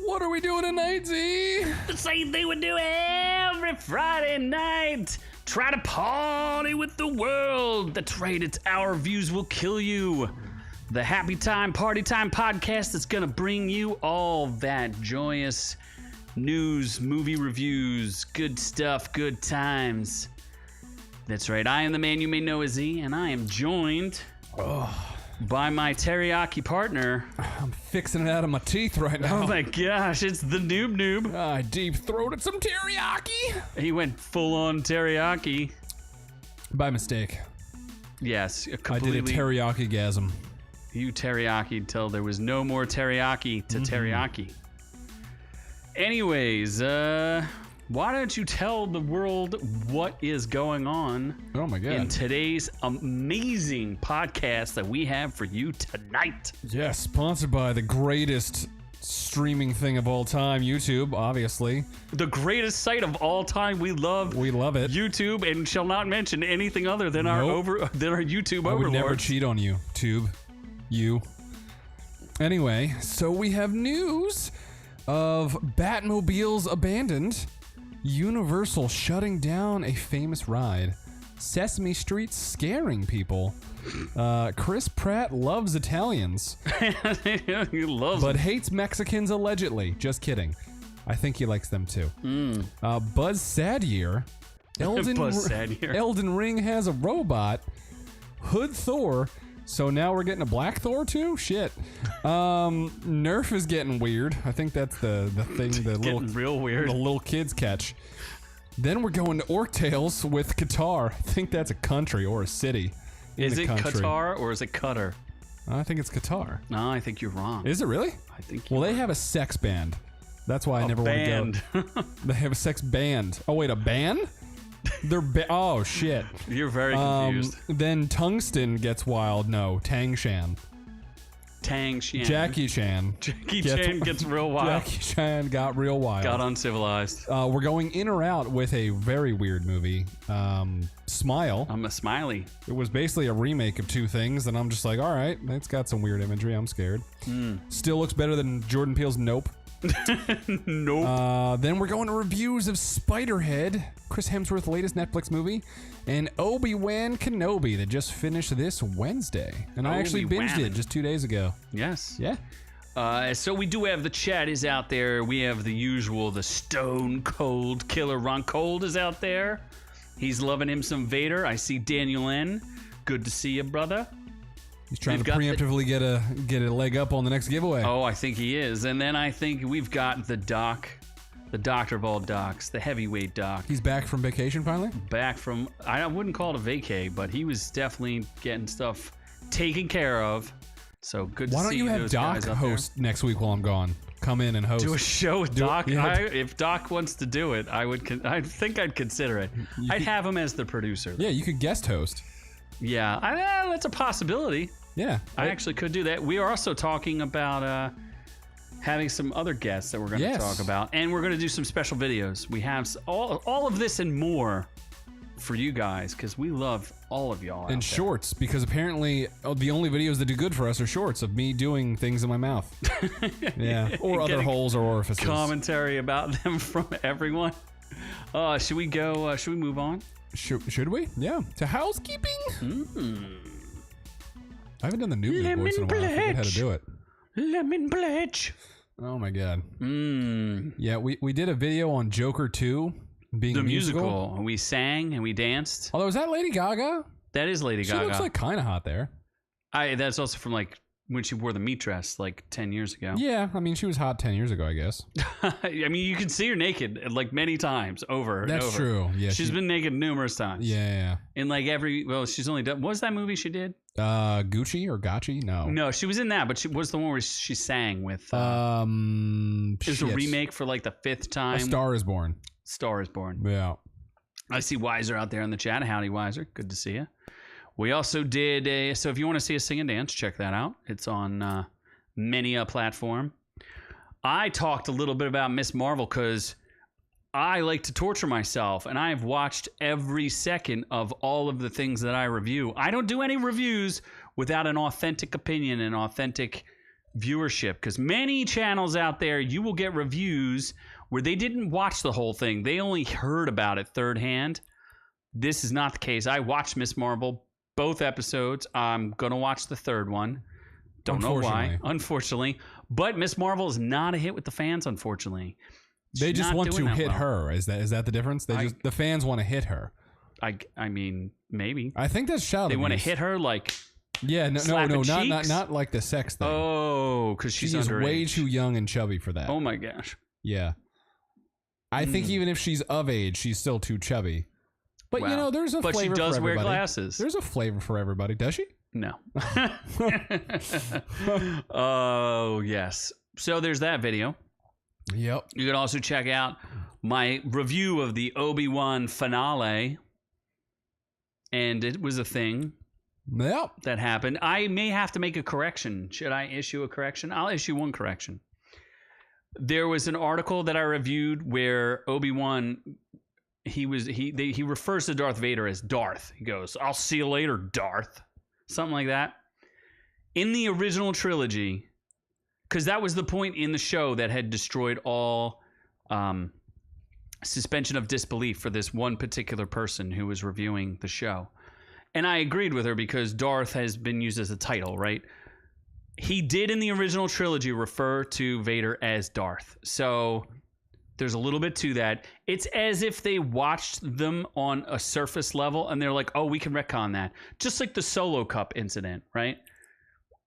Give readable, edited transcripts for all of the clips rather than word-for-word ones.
What are we doing tonight, Z? The same thing we do every Friday night. Try to party with the world. That's right, it's Our Views Will Kill You. The Happy Time, Party Time podcast that's going to bring you all that joyous news, movie reviews, good stuff, good times. That's right, I am the man you may know as Z, and I am joined by my teriyaki partner. I'm fixing it out of my teeth right now. Oh my gosh, it's the Noob Noob. I deep-throated some teriyaki. He went full-on teriyaki. By mistake. Yes, I did a teriyaki-gasm. You teriyaki till there was no more teriyaki to teriyaki. Anyways, why don't you tell the world what is going on Oh my God. in today's amazing podcast that we have for you tonight? Yes, sponsored by the greatest streaming thing of all time, YouTube, obviously. The greatest site of all time. We love it. YouTube and shall not mention anything other than our YouTube I would overlords. never cheat on you, Tube. You. Anyway, so we have news of Batmobiles abandoned, Universal shutting down a famous ride, Sesame Street scaring people, Chris Pratt loves Italians, He loves but hates Mexicans allegedly. Just kidding. I think he likes them too. Buzz Sadyear. Elden Ring has a robot. Hood Thor. So now we're getting a black Thor too? Shit. Nerf is getting weird. I think that's the thing real weird. The little kids catch. Then we're going to Orc Tales with Qatar. I think that's a country or a city. Is it Qatar or is it Qatar? I think it's Qatar. No, I think you're wrong. Is it really? I think Well, they have a sex band. That's why I never want to go. They have a sex band. Oh, wait, a band? They're oh shit. You're very confused. Then Tungsten gets wild. No, Tangshan. Jackie Chan. Jackie Chan gets real wild. Jackie Chan got real wild. Got uncivilized. We're going in or out with a very weird movie. Smile. I'm a smiley. It was basically a remake of two things, and I'm just like, all right, it's got some weird imagery. I'm scared. Still looks better than Jordan Peele's Nope. Nope. Then we're going to reviews of Spiderhead, Chris Hemsworth's latest Netflix movie, and Obi Wan Kenobi that just finished this Wednesday. And I actually binged it just 2 days ago. Yes. Yeah. So we do have the chat is out there. We have the usual, the stone cold killer. Ron Cold is out there. He's loving him some Vader. I see Daniel N. Good to see you, brother. He's trying to preemptively get a leg up on the next giveaway. Oh, I think he is. And then I think we've got the doc, the doctor of all docs, the heavyweight doc. He's back from vacation finally? Back from, I wouldn't call it a vacay, but he was definitely getting stuff taken care of. So good to see Why don't you have Doc host next week while I'm gone? Come in and host. Do a show with Doc. Yeah. If Doc wants to do it, I think I'd consider it. I'd have him as the producer. Yeah, you could guest host. Yeah, that's a possibility. Yeah. I actually could do that. We are also talking about having some other guests that we're going to talk about. And we're going to do some special videos. We have all of this and more for you guys because we love all of y'all. And shorts, because apparently the only videos that do good for us are shorts of me doing things in my mouth. Yeah. Or other holes or orifices. Commentary about them from everyone. Should we go? Should we move on? Should we? Yeah. To housekeeping? I haven't done the Noob Noob voice in a while. I forget how to do it. Lemon pledge. Oh my God. Yeah, we did a video on Joker 2 being the musical. We sang and we danced. Although, is that Lady Gaga? That is Lady Gaga. She looks like kind of hot there. That's also from like when she wore the meat dress like 10 years ago. Yeah, I mean, she was hot 10 years ago, I guess. I mean, you can see her naked like many times over and over. That's true. Yeah, she's been naked numerous times. Yeah. In like she's only done, what was that movie she did? Gucci or Gotchi? No, she was in that, but she was the one where she sang with. It was a remake for like the 5th time. A Star is Born. Star is Born. Yeah. I see Weiser out there in the chat. Howdy, Weiser. Good to see you. We also did so if you want to see us sing and dance, check that out. It's on many a platform. I talked a little bit about Miss Marvel because I like to torture myself, and I've watched every second of all of the things that I review. I don't do any reviews without an authentic opinion and authentic viewership, because many channels out there, you will get reviews where they didn't watch the whole thing. They only heard about it third hand. This is not the case. I watched Miss Marvel, both episodes. I'm going to watch the third one. Don't know why, unfortunately. But Miss Marvel is not a hit with the fans, unfortunately. They just want to hit her. Is that the difference? The fans want to hit her. I mean, maybe. I think that's child abuse. They want to hit her like... Yeah, no, not like the sex thing. Oh, because she's underage. Way too young and chubby for that. Oh my gosh. Yeah. I think even if she's of age, she's still too chubby. But wow. There's a flavor for everybody. But she does wear glasses. There's a flavor for everybody. Does she? No. Oh, yes. So there's that video. Yep. You can also check out my review of the Obi Wan finale. And it was a thing. Yep. That happened. I may have to make a correction. Should I issue a correction? I'll issue one correction. There was an article that I reviewed where Obi-Wan, he refers to Darth Vader as Darth. He goes, "I'll see you later, Darth." Something like that. In the original trilogy, because that was the point in the show that had destroyed all suspension of disbelief for this one particular person who was reviewing the show. And I agreed with her because Darth has been used as a title, right? He did in the original trilogy refer to Vader as Darth. So there's a little bit to that. It's as if they watched them on a surface level and they're like, oh, we can retcon that. Just like the Solo Cup incident, right?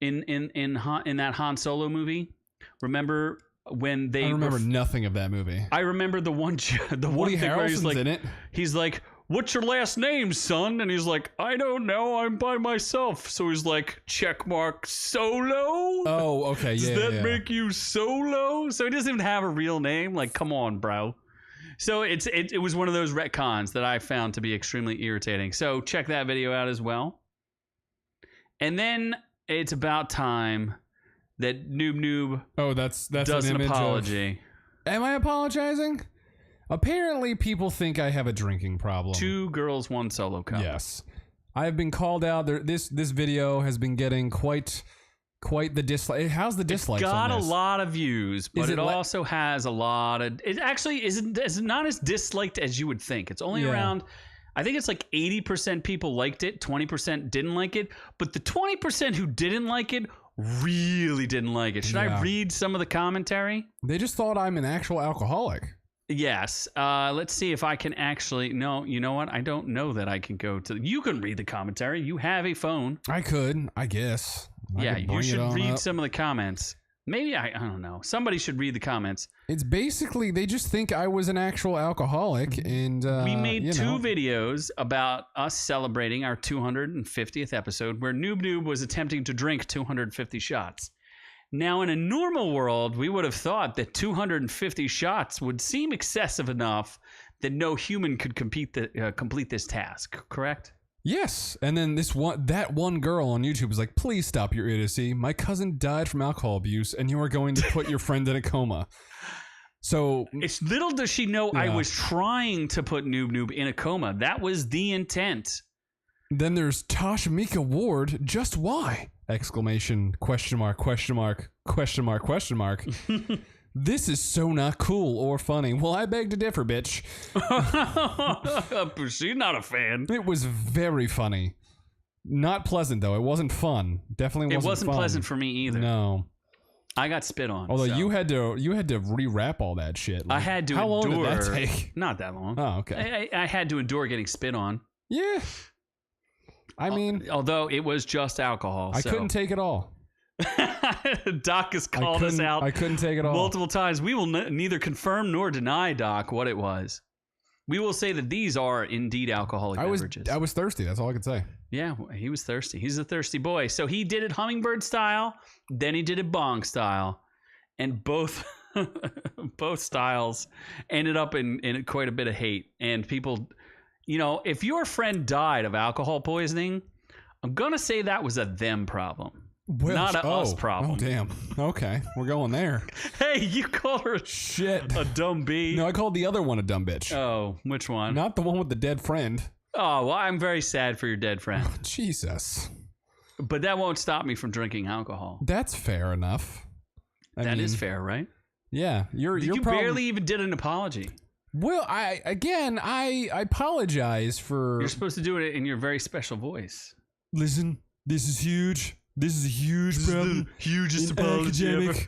In that Han Solo movie. Remember when they... I remember nothing of that movie. I remember the one Woody thing where he's like, in it. He's like, "What's your last name, son?" And he's like, "I don't know. I'm by myself." So he's like, checkmark Solo? Oh, okay. Yeah. Does that make you Solo? So he doesn't even have a real name. Like, come on, bro. So it was one of those retcons that I found to be extremely irritating. So check that video out as well. And then it's about time that Noob Noob does an apology. Am I apologizing? Apparently, people think I have a drinking problem. 2 girls, 1 solo cup. Yes, I have been called out. This video has been getting quite the dislike. How's the dislikes? It's got on this? A lot of views, but it also has a lot of. It actually isn't not as disliked as you would think. It's only around. I think it's like 80% people liked it, 20% didn't like it, but the 20% who didn't like it really didn't like it. Should I read some of the commentary? They just thought I'm an actual alcoholic. Yes. Let's see if I can actually... No, you know what? I don't know that I can go to... You can read the commentary. You have a phone. I could, I guess. You should read some of the comments. Maybe I don't know. Somebody should read the comments. It's basically, they just think I was an actual alcoholic, and we made 2 videos about us celebrating our 250th episode where Noob Noob was attempting to drink 250 shots. Now, in a normal world, we would have thought that 250 shots would seem excessive enough that no human could complete this task, correct? Yes, and then that one girl on YouTube was like, "Please stop your idiocy. My cousin died from alcohol abuse, and you are going to put your friend in a coma." So it's little does she know I was trying to put Noob Noob in a coma. That was the intent. Then there's Tasha Mika Ward. Just why? Exclamation, question mark, question mark, question mark, question mark. This is so not cool or funny. Well, I beg to differ, bitch. She's not a fan. It was very funny. Not pleasant, though. It wasn't fun. Definitely wasn't fun. It wasn't pleasant for me either. No. I got spit on. Although you had to rewrap all that shit. Like, I had to how endure. How long did that take? Not that long. Oh, okay. I had to endure getting spit on. Yeah. I mean... Although it was just alcohol. I couldn't take it all. Doc has called us out. I couldn't take it all. Multiple times. We will neither confirm nor deny, Doc, what it was. We will say that these are indeed alcoholic beverages. I was thirsty. That's all I could say. Yeah, he was thirsty. He's a thirsty boy. So he did it hummingbird style. Then he did it bong style. And both styles ended up in quite a bit of hate. And people... You know, if your friend died of alcohol poisoning, I'm going to say that was a them problem. Not a us problem. Oh, damn. Okay. We're going there. Hey, you called her a dumb bee. No, I called the other one a dumb bitch. Oh, which one? Not the one with the dead friend. Oh, well, I'm very sad for your dead friend. Oh, Jesus. But that won't stop me from drinking alcohol. That's fair enough. That is fair, right? Yeah, You barely even did an apology. Well, I apologize for. You're supposed to do it in your very special voice. Listen, this is huge. This is a huge problem. The hugest apology ever.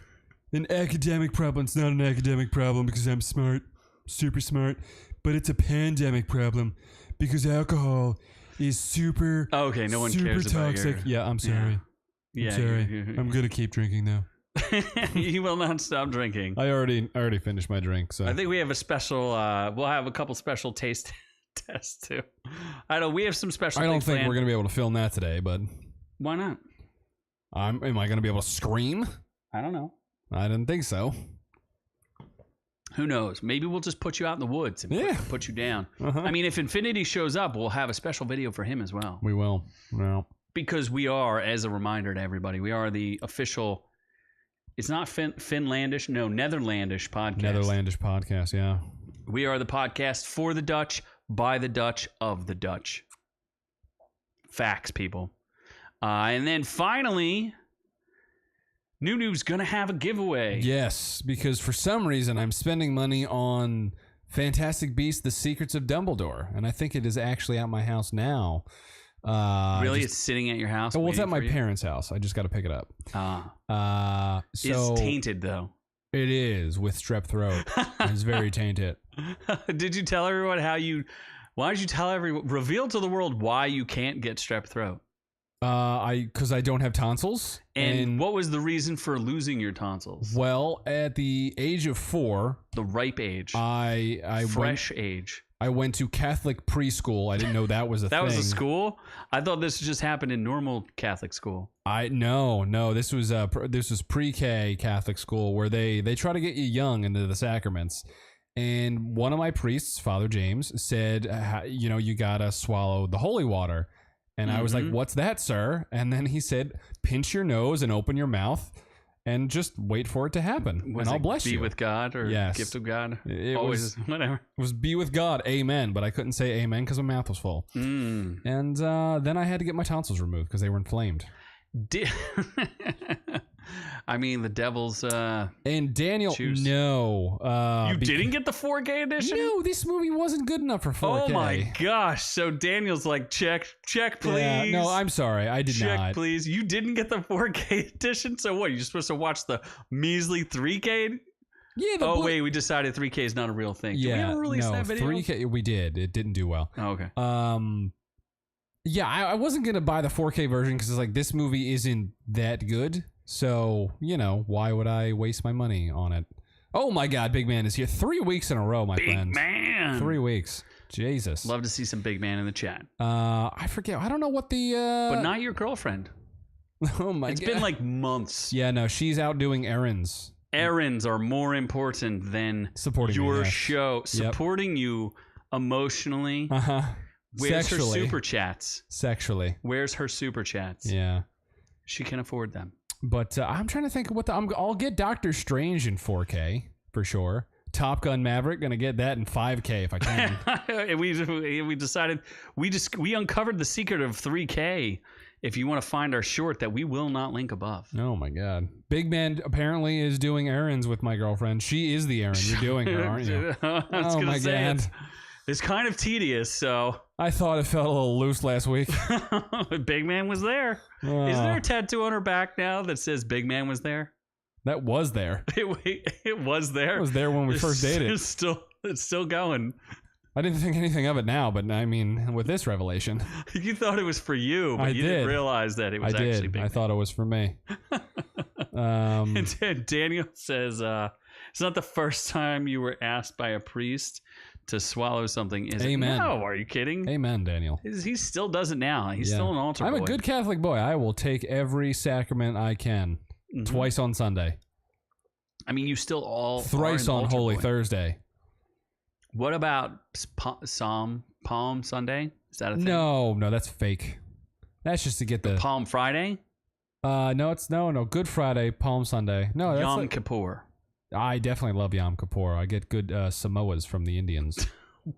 An academic problem. It's not an academic problem because I'm smart, super smart, but it's a pandemic problem because alcohol is super. Okay, no one cares toxic. about Yeah, I'm sorry. Yeah. I'm sorry. I'm gonna keep drinking though. You will not stop drinking. I already finished my drink, so I think we have a special. We'll have a couple special taste tests too. I know we have some special. I don't think planned. we're gonna be able to film that today, but Why not? am I gonna be able to scream? I don't know. I didn't think so. Who knows? Maybe we'll just put you out in the woods and put you down. Uh-huh. I mean, if Infinity shows up, we'll have a special video for him as well. We will. Well, Because we are, as a reminder to everybody, we are the official. It's not Finlandish, no, Netherlandish podcast. Netherlandish podcast, yeah. We are the podcast for the Dutch, by the Dutch, of the Dutch. Facts, people. And then finally, Noob Noob's going to have a giveaway. Yes, because for some reason I'm spending money on Fantastic Beasts: The Secrets of Dumbledore, and I think it is actually at my house now. Really? It's sitting at your house? Well, it's at my you? parents' house. I just got to pick it up. It's tainted, though. It is with strep throat. It's very tainted. Did you tell everyone why did you tell everyone, reveal to the world why you can't get strep throat? Because I don't have tonsils. And what was the reason for losing your tonsils? Well, at the age of 4, the ripe age, fresh age. I went to Catholic preschool. I didn't know that was a thing. That was a school? I thought this just happened in normal Catholic school. No. This was pre-K Catholic school where they try to get you young into the sacraments. And one of my priests, Father James, said, you gotta swallow the holy water. And I was like, "What's that, sir?" And then he said, "Pinch your nose and open your mouth." And just wait for it to happen, and I'll bless you. Be with God, or gift of God. It was whatever. It was be with God, amen. But I couldn't say amen because my mouth was full. And then I had to get my tonsils removed because they were inflamed. I mean, the devil's. And Daniel, choose. No, you didn't get the 4K edition. No, this movie wasn't good enough for 4K. Oh my gosh! So Daniel's like, check, please. Yeah, no, I'm sorry, I did not. Check, please. You didn't get the 4K edition. So what? You're supposed to watch the measly 3K? Yeah. Wait, we decided 3K is not a real thing. Did we ever release that video? 3K. We did. It didn't do well. Oh, okay. Yeah, I wasn't gonna buy the 4K version because it's like this movie isn't that good. So, why would I waste my money on it? Oh my God, Big Man is here 3 weeks in a row, my friend. Big Man. 3 weeks. Jesus. Love to see some Big Man in the chat. I forget. I don't know what the. But not your girlfriend. Oh my God. It's been like months. Yeah, no, she's out doing errands. Errands are more important than supporting your me, yes. show. Supporting you emotionally. Where's Sexually. her super chats? Sexually. Where's her super chats? Yeah. She can afford them. But I'm trying to think of what I'll get Doctor Strange in 4K for sure. Top Gun Maverick, gonna get that in 5K if I can. And we decided we uncovered the secret of 3K. If you want to find our short that we will not link above. Oh my God. Big Man apparently is doing errands with my girlfriend. She is the errand. You're doing her, aren't you? Oh my God. It's kind of tedious, so. I thought it felt a little loose last week. Big Man was there. Is there a tattoo on her back now that says Big Man was there? That was there. It was there. It was there when we first dated. It's still going. I didn't think anything of it now, but I mean, with this revelation. You thought it was for you, but you didn't realize that it was actually Big Man. I thought it was for me. And Daniel says, it's not the first time you were asked by a priest to swallow something. Is Amen. It? No, are you kidding? Amen, Daniel. He still does it now. He's still an altar boy. I'm a good Catholic boy. I will take every sacrament I can. Twice on Sunday. I mean, you still all thrice on Holy Thursday. What about Palm Sunday? Is that a thing? No, that's fake. That's just to get the Palm Friday? No, it's no Good Friday, Palm Sunday. No, that's Yom Kippur. I definitely love Yom Kippur. I get good Samoas from the Indians.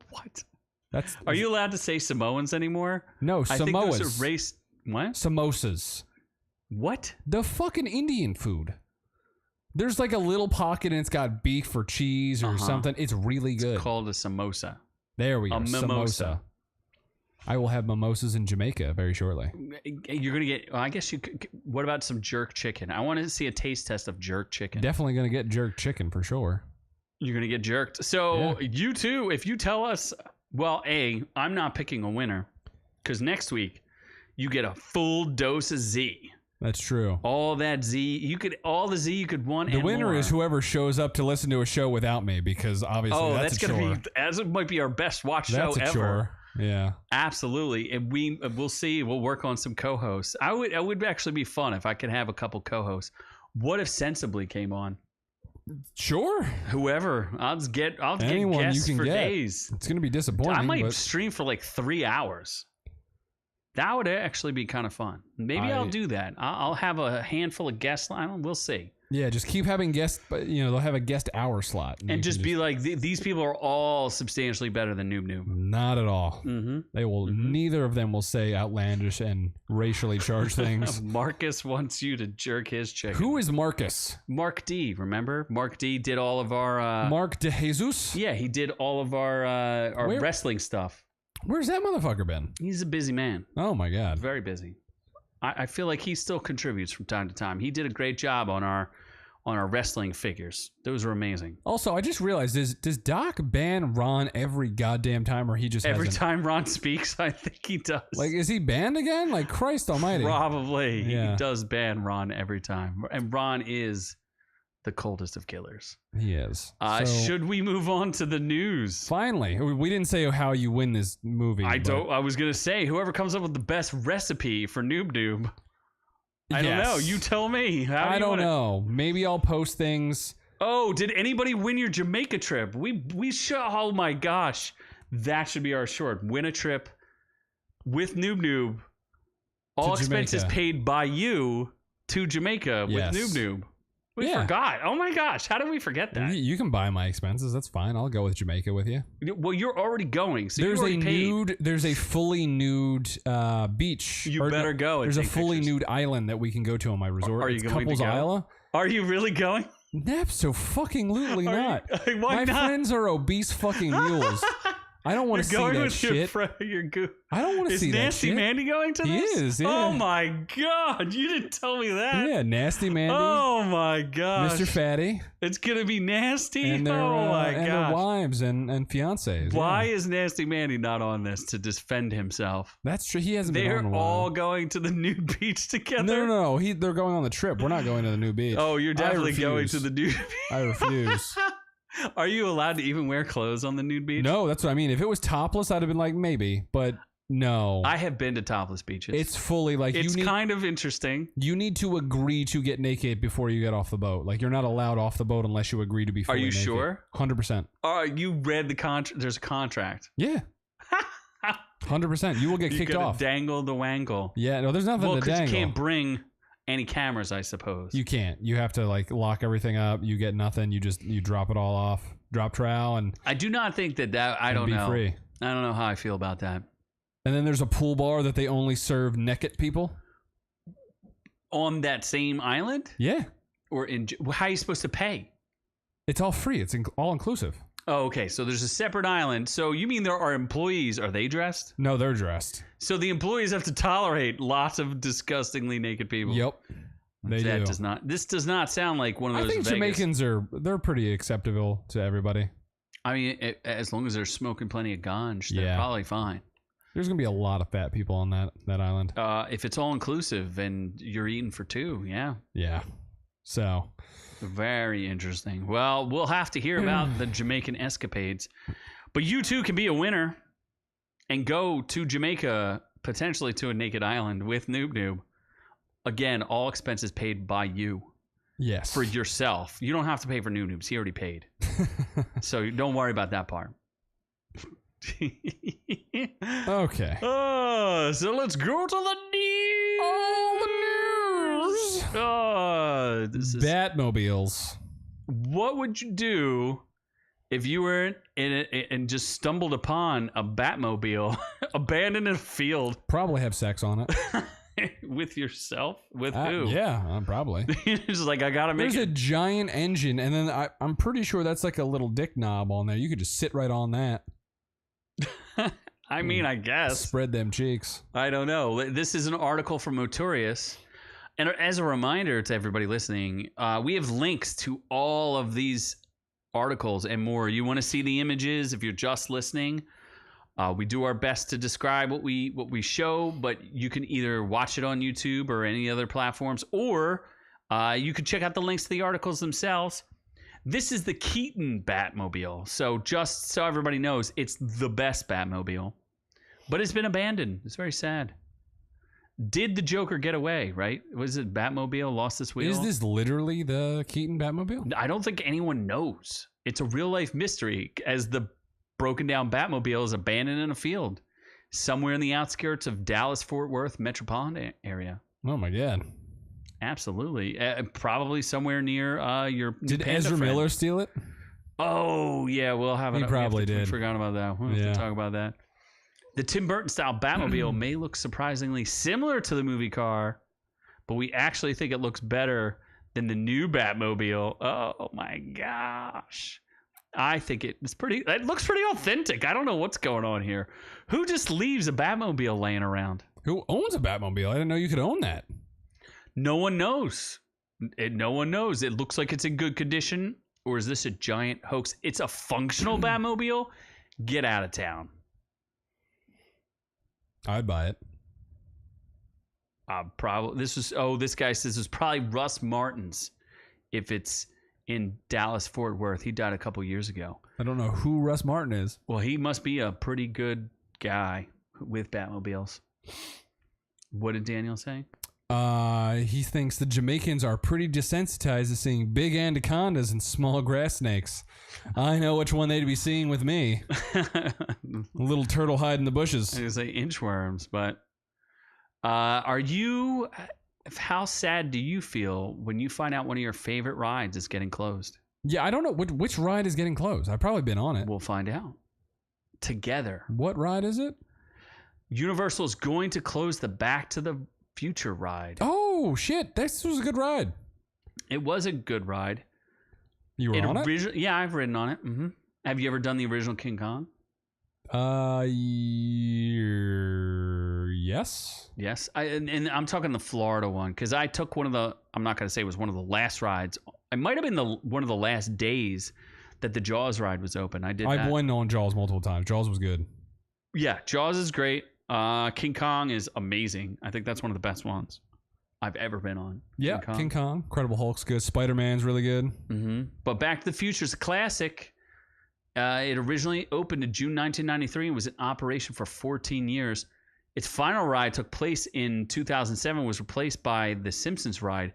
What? Are you allowed to say Samoans anymore? No, Samoas. I think those are race. What? Samosas. What? The fucking Indian food. There's like a little pocket and it's got beef or cheese or something. It's really good. It's called a samosa. There we go. A mimosa. I will have mimosas in Jamaica very shortly. You're gonna get. Well, I guess you could. What about some jerk chicken? I want to see a taste test of jerk chicken. Definitely gonna get jerk chicken for sure. You're gonna get jerked. So you too, if you tell us, well, I'm not picking a winner because next week you get a full dose of Z. That's true. All that Z, all the Z you could want. The and winner more. is whoever shows up to listen to a show without me, because obviously that's a gonna chore. be, as it might be our best watch That's show a ever. chore. Yeah, absolutely. And we'll see. We'll work on some co-hosts. I would actually be fun if I could have a couple co-hosts. What if Sensibly came on? sure. Whoever, I'll get Anyone guests you can for get. days. It's gonna be disappointing. I might but stream for like 3 hours. That would actually be kind of fun. Maybe I'll do that. I'll have a handful of guests. We'll see. Yeah, just keep having guests, but they'll have a guest hour slot. And just be like, these people are all substantially better than Noob Noob. Not at all. Mm-hmm. They will. Neither of them will say outlandish and racially charged things. Marcus wants you to jerk his chicken. Who is Marcus? Mark D. Remember? Mark D. did all of our... Mark De Jesus? Yeah, he did all of our wrestling stuff. Where's that motherfucker been? He's a busy man. Oh my God. Very busy. I feel like he still contributes from time to time. He did a great job on our wrestling figures. Those were amazing. Also, I just realized, does Doc ban Ron every goddamn time, or he just every hasn't? time Ron speaks? I think he does. Like, is he banned again? Like, Christ Almighty! Probably. Yeah. He does ban Ron every time, and Ron is the coldest of killers. He is. Should we move on to the news? Finally, we didn't say how you win this movie. I was gonna say whoever comes up with the best recipe for Noob Noob. I don't know. You tell me. I don't know. Maybe I'll post things. Oh, did anybody win your Jamaica trip? We should. Oh my gosh, that should be our short. Win a trip with Noob Noob. All expenses paid by you to Jamaica with Noob Noob. We forgot. Oh my gosh, how did we forget that? You can buy my expenses. That's fine. I'll go with Jamaica with you. Well, you're already going, so there's you already paid. There's a fully nude beach. You better go. There's a fully nude island that we can go to on my resort. Are you going to go? Isla. Are you really going? Absolutely not. Why my not? friends are obese fucking mules. I don't want to see that shit. I don't want to see that shit. Is Nasty Mandy going to this? He is, yeah. Oh my God, you didn't tell me that. Yeah, Nasty Mandy. Oh my gosh. Mr. Fatty. It's going to be nasty? And their, oh my and gosh. their wives and fiancés. Why is Nasty Mandy not on this to defend himself? That's true. He hasn't been on in a while. They're all going to the nude beach together? No. They're going on the trip. We're not going to the new beach. Oh, you're definitely going to the nude beach. I refuse. Are you allowed to even wear clothes on the nude beach? No, that's what I mean. If it was topless, I'd have been like, maybe, but no. I have been to topless beaches. It's fully like it's kind of interesting. You need to agree to get naked before you get off the boat. Like, you're not allowed off the boat unless you agree to be fully naked. Are you sure? 100%. You read the contract? There's a contract. Yeah. 100%. You will get kicked off. Dangle the wangle. Yeah, no, there's nothing to dangle. Well, because you can't bring any cameras, I suppose. You can't. You have to like lock everything up. You get nothing. You drop it all off. Drop trowel, and I do not think that I don't know. Free. I don't know how I feel about that. And then there's a pool bar that they only serve naked people on that same island. Yeah. Or how are you supposed to pay? It's all free. It's all inclusive. Oh, okay. So there's a separate island. So you mean there are employees? Are they dressed? No, they're dressed. So the employees have to tolerate lots of disgustingly naked people. Yep. They do. This does not sound like one of those. I think Vegas. Jamaicans they're pretty acceptable to everybody. I mean, as long as they're smoking plenty of ganj, they're probably fine. There's gonna be a lot of fat people on that island. If it's all inclusive and you're eating for two, yeah. Yeah. So. Very interesting. Well, we'll have to hear about the Jamaican escapades. But you too can be a winner and go to Jamaica, potentially to a naked island with Noob Noob. Again, all expenses paid by you. Yes. For yourself. You don't have to pay for Noob Noobs. He already paid. So don't worry about that part. Okay. So let's go to the news. All the news. This is Batmobiles. What would you do if you were in it and just stumbled upon a Batmobile abandoned in a field? Probably have sex on it. with yourself? With who? Yeah, probably. It's like, I gotta make There's a giant engine, and then I'm pretty sure that's like a little dick knob on there. You could just sit right on that. I mean, I guess. Spread them cheeks. I don't know. This is an article from Motorious. And as a reminder to everybody listening, we have links to all of these articles and more. You want to see the images if you're just listening. We do our best to describe what we show, but you can either watch it on YouTube or any other platforms, or you can check out the links to the articles themselves. This is the Keaton Batmobile. So just so everybody knows, it's the best Batmobile, but it's been abandoned. It's very sad. Did the Joker get away, right? Was it Batmobile lost its wheel? Is this literally the Keaton Batmobile? I don't think anyone knows. It's a real life mystery, as the broken down Batmobile is abandoned in a field somewhere in the outskirts of Dallas-Fort Worth metropolitan area. Oh my God. Absolutely. Probably somewhere near your Did Panda Ezra friend. Miller steal it? Oh, yeah, we'll have it. He probably We did. forgot about that. We'll have to talk about that. The Tim Burton style Batmobile may look surprisingly similar to the movie car, but we actually think it looks better than the new Batmobile. Oh my gosh. I think it looks pretty authentic. I don't know what's going on here. Who just leaves a Batmobile laying around? Who owns a Batmobile? I didn't know you could own that. No one knows. No one knows. It looks like it's in good condition, or is this a giant hoax? It's a functional Batmobile. Get out of town. I'd buy it. Probably this guy says it's probably Russ Martin's if it's in Dallas Fort Worth. He died a couple years ago. I don't know who Russ Martin is. Well, he must be a pretty good guy with Batmobiles. What did Daniel say? He thinks the Jamaicans are pretty desensitized to seeing big anacondas and small grass snakes. I know which one they'd be seeing with me. A little turtle hide in the bushes. I was gonna say inchworms, but how sad do you feel when you find out one of your favorite rides is getting closed? Yeah, I don't know which ride is getting closed. I've probably been on it. We'll find out together. What ride is it? Universal is going to close the Back to the Future ride. Oh shit! This was a good ride. It was a good ride. You were on it? Yeah, I've ridden on it. Mm-hmm. Have you ever done the original King Kong? Yes. Yes. And I'm talking the Florida one, because I took one of the, I'm not going to say it was one of the last rides. It might have been one of the last days that the Jaws ride was open. I've won on Jaws multiple times. Jaws was good. Yeah, Jaws is great. King Kong is amazing. I think that's one of the best ones I've ever been on. Yeah, King Kong. Incredible Hulk's good. Spider-Man's really good. Mm-hmm. But Back to the Future is a classic. It originally opened in June 1993 and was in operation for 14 years. Its final ride took place in 2007, was replaced by the Simpsons ride.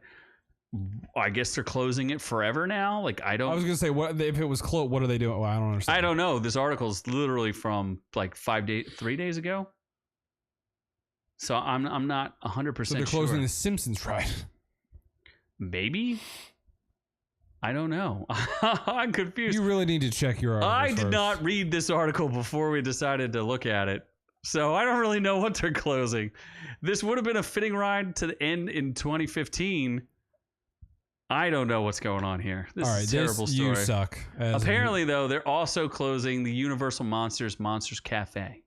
I guess they're closing it forever now. Like, I was gonna say, what if it was closed? What are they doing? Well, I don't understand. I don't know. This article is literally from like 3 days ago. So I'm not 100% sure. So they're closing the Simpsons ride. Maybe. I don't know. I'm confused. You really need to check your article. I did not read this article before we decided to look at it. So I don't really know what they're closing. This would have been a fitting ride to the end in 2015. I don't know what's going on here. This is a terrible story. You suck. Apparently, though, they're also closing the Universal Monsters Cafe.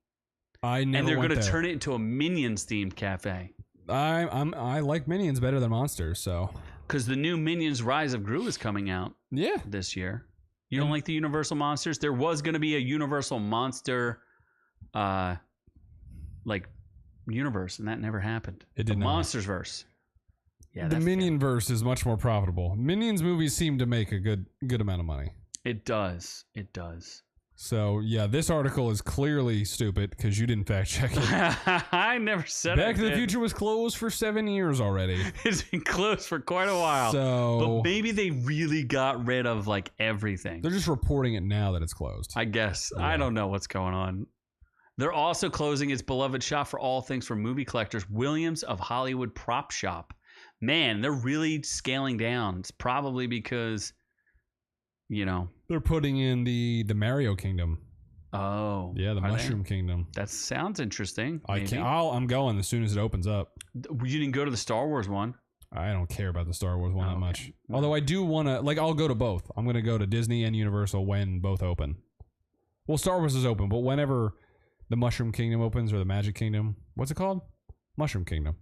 And they're going to turn it into a Minions themed cafe. I like Minions better than Monsters, so. Because the new Minions Rise of Gru is coming out. Yeah. This year. You don't like the Universal Monsters? There was going to be a Universal Monster, universe, and that never happened. It did not. Monstersverse. Yeah. The Minion verse is much more profitable. Minions movies seem to make a good amount of money. It does. It does. So, yeah, this article is clearly stupid because you didn't fact check it. I never said Back to the Future was closed for 7 years already. It's been closed for quite a while. But maybe they really got rid of like everything. They're just reporting it now that it's closed. I guess. Yeah. I don't know what's going on. They're also closing its beloved shop for all things for movie collectors, Williams of Hollywood Prop Shop. Man, they're really scaling down. It's probably because, they're putting in the Mario Kingdom. Oh. Yeah, the are Mushroom they? Kingdom. That sounds interesting. I maybe. can't. I'm going as soon as it opens up. You didn't go to the Star Wars one. I don't care about the Star Wars one that okay. much. Although I do want to, like, I'll go to both. I'm going to go to Disney and Universal when both open. Well, Star Wars is open, but whenever the Mushroom Kingdom opens or the Magic Kingdom, what's it called? Mushroom Kingdom.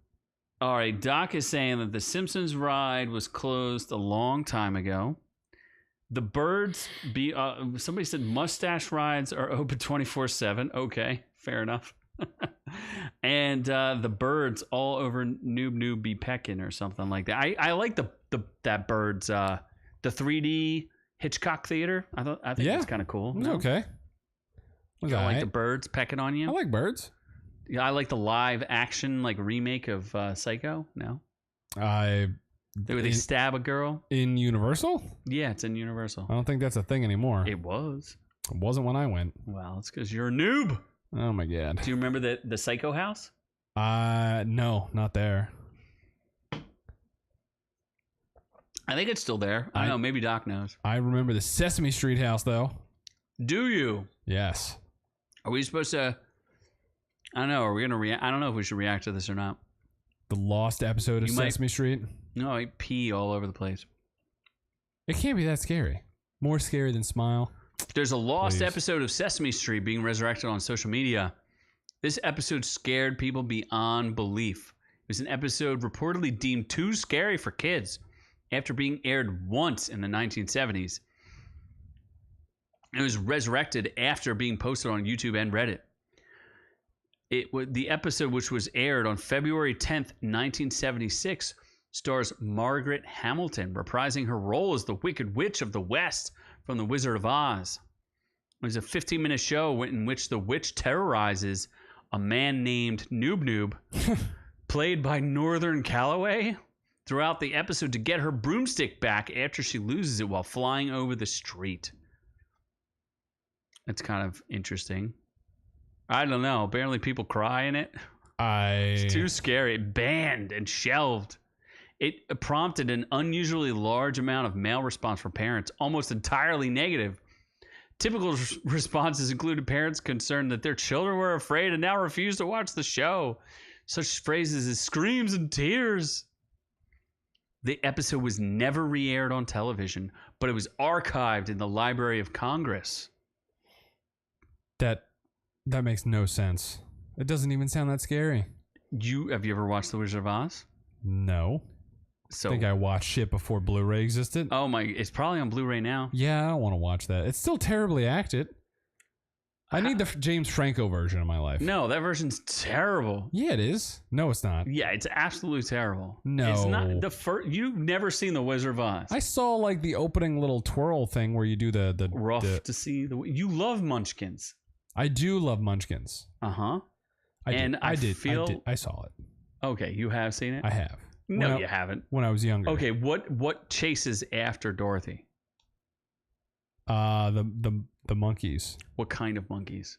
All right, Doc is saying that the Simpsons ride was closed a long time ago. The birds somebody said mustache rides are open 24/7. Okay, fair enough. And the birds all over Noob Noob be pecking or something like that. I like that birds the 3D Hitchcock Theater. I think that's kind of cool. It was okay. You don't like the birds pecking on you? I like birds. Yeah, I like the live action like remake of Psycho. No, they stab a girl in Universal. Yeah, it's in Universal. I don't think that's a thing anymore. It was. It wasn't when I went. Well, it's because you're a noob. Oh my god. Do you remember the Psycho house? No, not there. I think it's still there. I don't know. Maybe Doc knows. I remember the Sesame Street house though. Do you? Yes. Are we supposed to? I don't know. Are we gonna react? I don't know if we should react to this or not. The lost episode of Sesame Street. No, I pee all over the place. It can't be that scary. More scary than Smile. There's a lost episode of Sesame Street being resurrected on social media. This episode scared people beyond belief. It was an episode reportedly deemed too scary for kids after being aired once in the 1970s. It was resurrected after being posted on YouTube and Reddit. The episode, which was aired on February 10th, 1976, stars Margaret Hamilton reprising her role as the Wicked Witch of the West from The Wizard of Oz. It was a 15-minute show in which the witch terrorizes a man named Noob Noob, played by Northern Calloway, throughout the episode to get her broomstick back after she loses it while flying over the street. That's kind of interesting. I don't know. Apparently people cry in it. It's too scary. It banned and shelved. It prompted an unusually large amount of mail response from parents, almost entirely negative. Typical responses included parents concerned that their children were afraid and now refuse to watch the show. Such phrases as screams and tears. The episode was never re-aired on television, but it was archived in the Library of Congress. That makes no sense. It doesn't even sound that scary. Have you ever watched The Wizard of Oz? No. So I think I watched shit before Blu-ray existed. Oh my! It's probably on Blu-ray now. Yeah, I don't want to watch that. It's still terribly acted. I need the James Franco version of my life. No, that version's terrible. Yeah, it is. No, it's not. Yeah, it's absolutely terrible. No, it's not the first. You've never seen The Wizard of Oz. I saw like the opening little twirl thing where you do the rough to see the. You love Munchkins. I do love Munchkins. Uh-huh. I saw it. Okay, you have seen it? I have. No, you haven't. When I was younger. Okay, what chases after Dorothy? The monkeys. What kind of monkeys?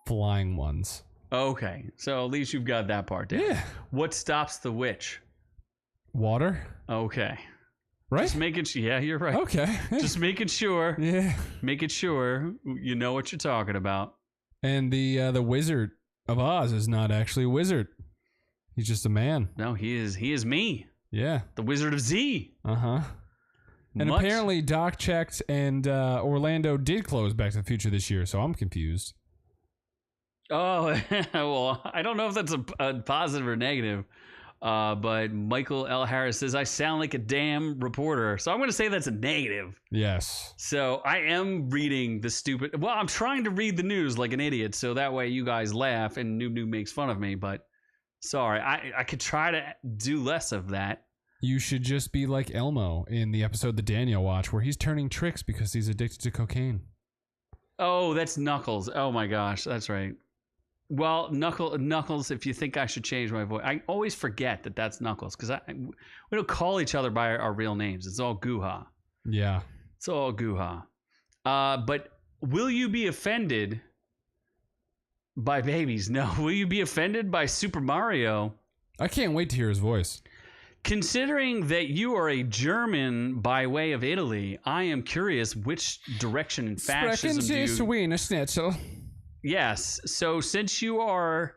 Flying ones. Okay, so at least you've got that part down. Yeah. What stops the witch? Water. Okay. Right? Just making yeah, you're right. Okay. Just making sure. Yeah. Making sure you know what you're talking about. And the Wizard of Oz is not actually a wizard. He's just a man. No, he is me. Yeah. The Wizard of Z. Uh-huh. And apparently Doc checked and Orlando did close Back to the Future this year, so I'm confused. Oh, well, I don't know if that's a positive or negative. But Michael L. Harris says, I sound like a damn reporter. So I'm going to say that's a negative. Yes. So I am reading the stupid... Well, I'm trying to read the news like an idiot, so that way you guys laugh and Noob Noob makes fun of me. But sorry, I could try to do less of that. You should just be like Elmo in the episode that Daniel watched where he's turning tricks because he's addicted to cocaine. Oh, that's Knuckles. Oh my gosh, that's right. Well, Knuckles, if you think I should change my voice, I always forget that that's Knuckles because we don't call each other by our real names. It's all Goo-ha. Yeah. It's all Goo-ha. But will you be offended by babies? No. Will you be offended by Super Mario? I can't wait to hear his voice. Considering that you are a German by way of Italy, I am curious which direction in fascism do you... Wiener Schnitzel. Yes. So since you are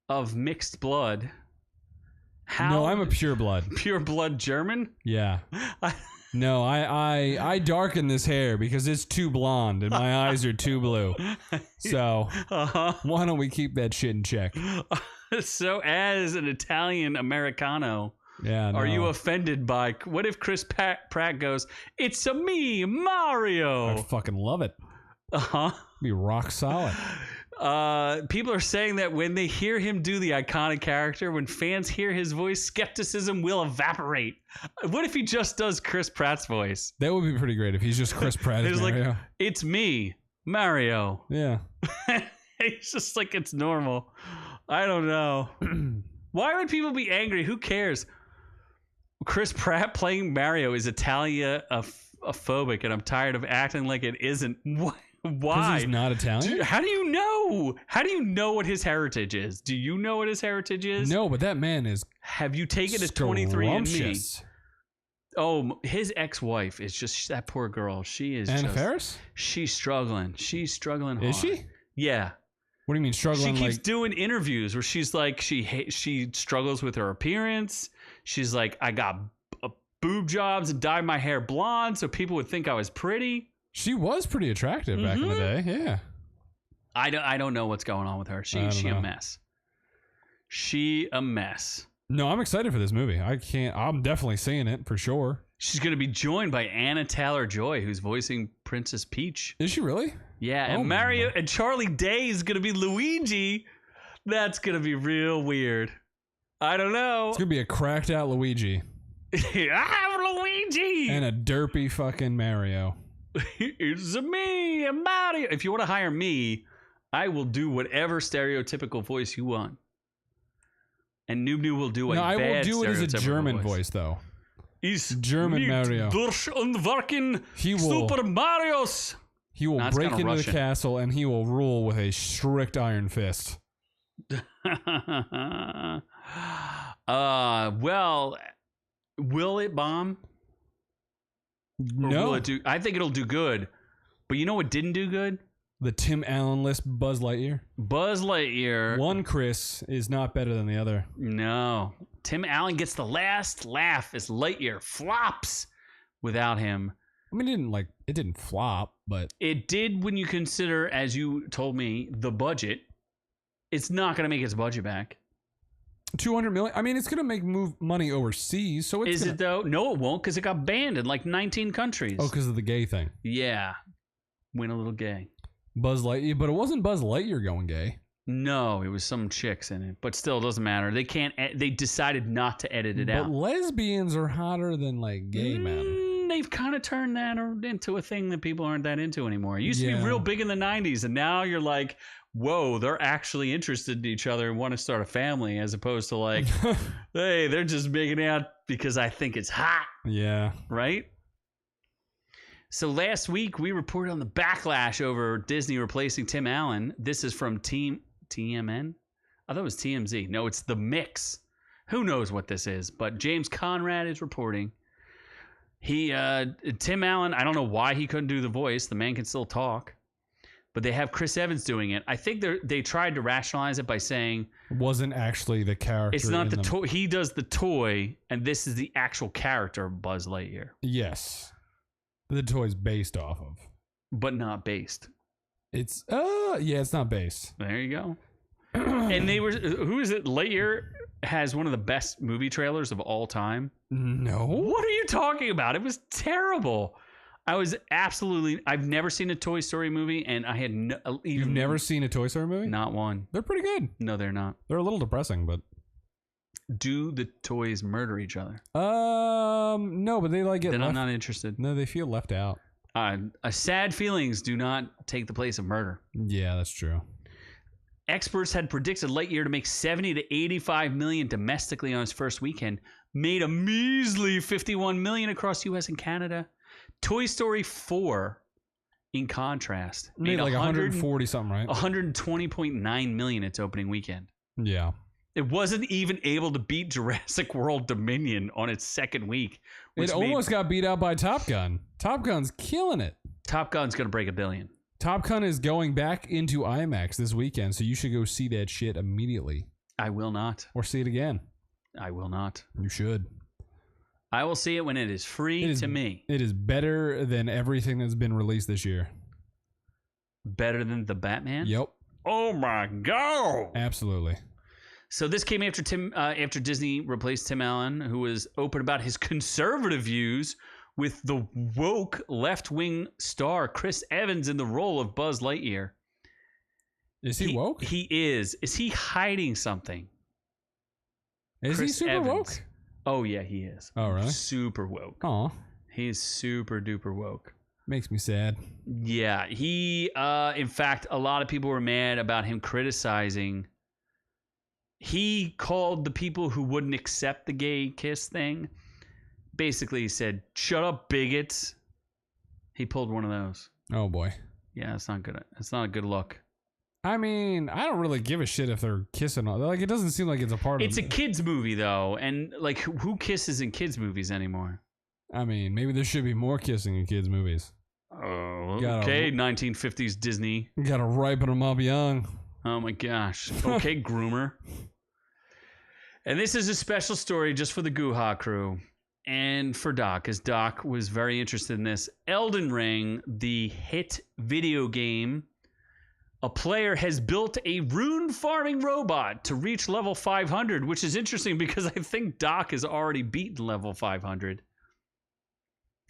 of mixed blood, how... No, I'm a pure blood. Pure blood German? Yeah. No, I darken this hair because it's too blonde and my eyes are too blue. So why don't we keep that shit in check? So as an Italian Americano, are you offended by... What if Chris Pratt goes, "It's a me, Mario"? I fucking love it. Be rock solid. People are saying that when they hear him do the iconic character, when fans hear his voice, skepticism will evaporate. What if he just does Chris Pratt's voice? That would be pretty great if he's just Chris Pratt as Mario. Like, "It's me, Mario." Yeah. It's just like it's normal. I don't know. Why would people be angry? Who cares? Chris Pratt playing Mario is Italia-phobic, and I'm tired of acting like it isn't. Why? Because he's not Italian? How do you know? How do you know what his heritage is? Do you know what his heritage is? No, but that man is... Have you taken a 23andMe? Oh, his ex-wife is just... That poor girl. She is Anna Faris? She's struggling. She's struggling hard. Is she? Yeah. What do you mean struggling? She keeps doing interviews where she's like, she struggles with her appearance. She's like, "I got boob jobs and dyed my hair blonde so people would think I was pretty." She was pretty attractive back in the day, yeah. I don't know what's going on with her. She a mess. She a mess. No, I'm excited for this movie. I'm definitely seeing it for sure. She's going to be joined by Anna Taylor-Joy, who's voicing Princess Peach. Is she really? Yeah, and Mario and Charlie Day is going to be Luigi. That's going to be real weird. I don't know. It's going to be a cracked out Luigi. I'm Luigi! And a derpy fucking Mario. It's me, Mario. If you want to hire me, I will do whatever stereotypical voice you want. And Noob Noob will do a bad I will do it as a German voice though. He's German Mario. He will Super Marios. He will break into Russian. The castle and he will rule with a strict iron fist. Well, will it bomb? No. I think it'll do good. But you know what didn't do good? The Tim Allen-less Buzz Lightyear. Buzz Lightyear. One Chris is not better than the other. No. Tim Allen gets the last laugh as Lightyear flops without him. I mean, it didn't flop, but... It did when you consider, as you told me, the budget. It's not going to make its budget back. 200 million. I mean, it's gonna make money overseas. So it's it though? No, it won't, because it got banned in like 19 countries. Oh, because of the gay thing. Yeah, went a little gay. Buzz Lightyear, but it wasn't Buzz Lightyear going gay. No, it was some chicks in it, but still, it doesn't matter. They can't. They decided not to edit it out. But lesbians are hotter than like gay men. They've kind of turned that into a thing that people aren't that into anymore. It used to be real big in the 90s, and now you're like, whoa, they're actually interested in each other and want to start a family, as opposed to like, hey, they're just making out because I think it's hot. Yeah. Right? So last week, we reported on the backlash over Disney replacing Tim Allen. This is from TMN? I thought it was TMZ. No, it's The Mix. Who knows what this is, but James Conrad is reporting. Tim Allen, I don't know why he couldn't do the voice. The man can still talk. But they have Chris Evans doing it. I think they tried to rationalize it by saying... It wasn't actually the character. It's not the toy. He does the toy, and this is the actual character of Buzz Lightyear. Yes. The toy's based off of. But not based. It's, it's not based. There you go. And who is it? Lightyear has one of the best movie trailers of all time. No. What are you talking about? It was terrible. I've never seen a Toy Story movie, and I had You've never seen a Toy Story movie? Not one. They're pretty good. No, they're not. They're a little depressing, but... Do the toys murder each other? No, but they like it. Then I'm not interested. No, they feel left out. Sad feelings do not take the place of murder. Yeah, that's true. Experts had predicted Lightyear to make 70 to 85 million domestically on its first weekend, made a measly 51 million across U.S. and Canada. Toy Story 4, in contrast, made like 140 something, right? 120.9 million its opening weekend. Yeah. It wasn't even able to beat Jurassic World Dominion on its second week. It almost got beat out by Top Gun. Top Gun's killing it. Top Gun's going to break $1 billion. Top Gun is going back into IMAX this weekend, so you should go see that shit immediately. I will not. Or see it again. I will not. You should. I will see it when it is free to me. It is better than everything that's been released this year. Better than the Batman? Yep. Oh my God. Absolutely. So this came after Disney replaced Tim Allen, who was open about his conservative views, with the woke left-wing star Chris Evans in the role of Buzz Lightyear. Is he woke? He is. Is he hiding something? Is Chris he super Evans. woke? Oh, yeah, he is. Oh, really? Super woke. Aw. He's super duper woke. Makes me sad. Yeah, he, in fact, a lot of people were mad about him criticizing. He called the people who wouldn't accept the gay kiss thing, basically said, "Shut up, bigots." He pulled one of those. Oh, boy. Yeah, it's not good. It's not a good look. I mean, I don't really give a shit if they're kissing. Like, it doesn't seem like it's a part of it. It's a kid's movie, though, and, like, who kisses in kids' movies anymore? I mean, maybe there should be more kissing in kids' movies. Oh, okay, 1950s Disney. You gotta ripen them up young. Oh, my gosh. Okay, groomer. And this is a special story just for the Goo-Ha crew and for Doc, as Doc was very interested in this. Elden Ring, the hit video game, a player has built a rune farming robot to reach level 500, which is interesting because I think Doc has already beaten level 500.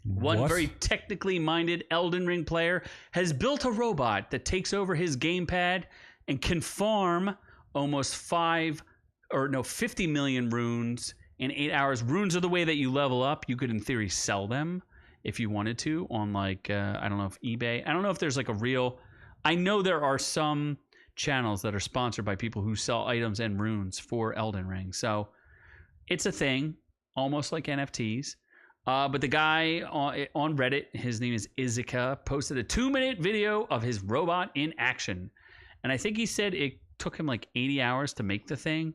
One very technically minded Elden Ring player has built a robot that takes over his gamepad and can farm almost 50 million runes in 8 hours. Runes are the way that you level up. You could, in theory, sell them if you wanted to on, like, I don't know if eBay. I don't know if there's like a real... I know there are some channels that are sponsored by people who sell items and runes for Elden Ring. So it's a thing, almost like NFTs. But the guy on Reddit, his name is Izika, posted a 2-minute video of his robot in action. And I think he said it took him like 80 hours to make the thing.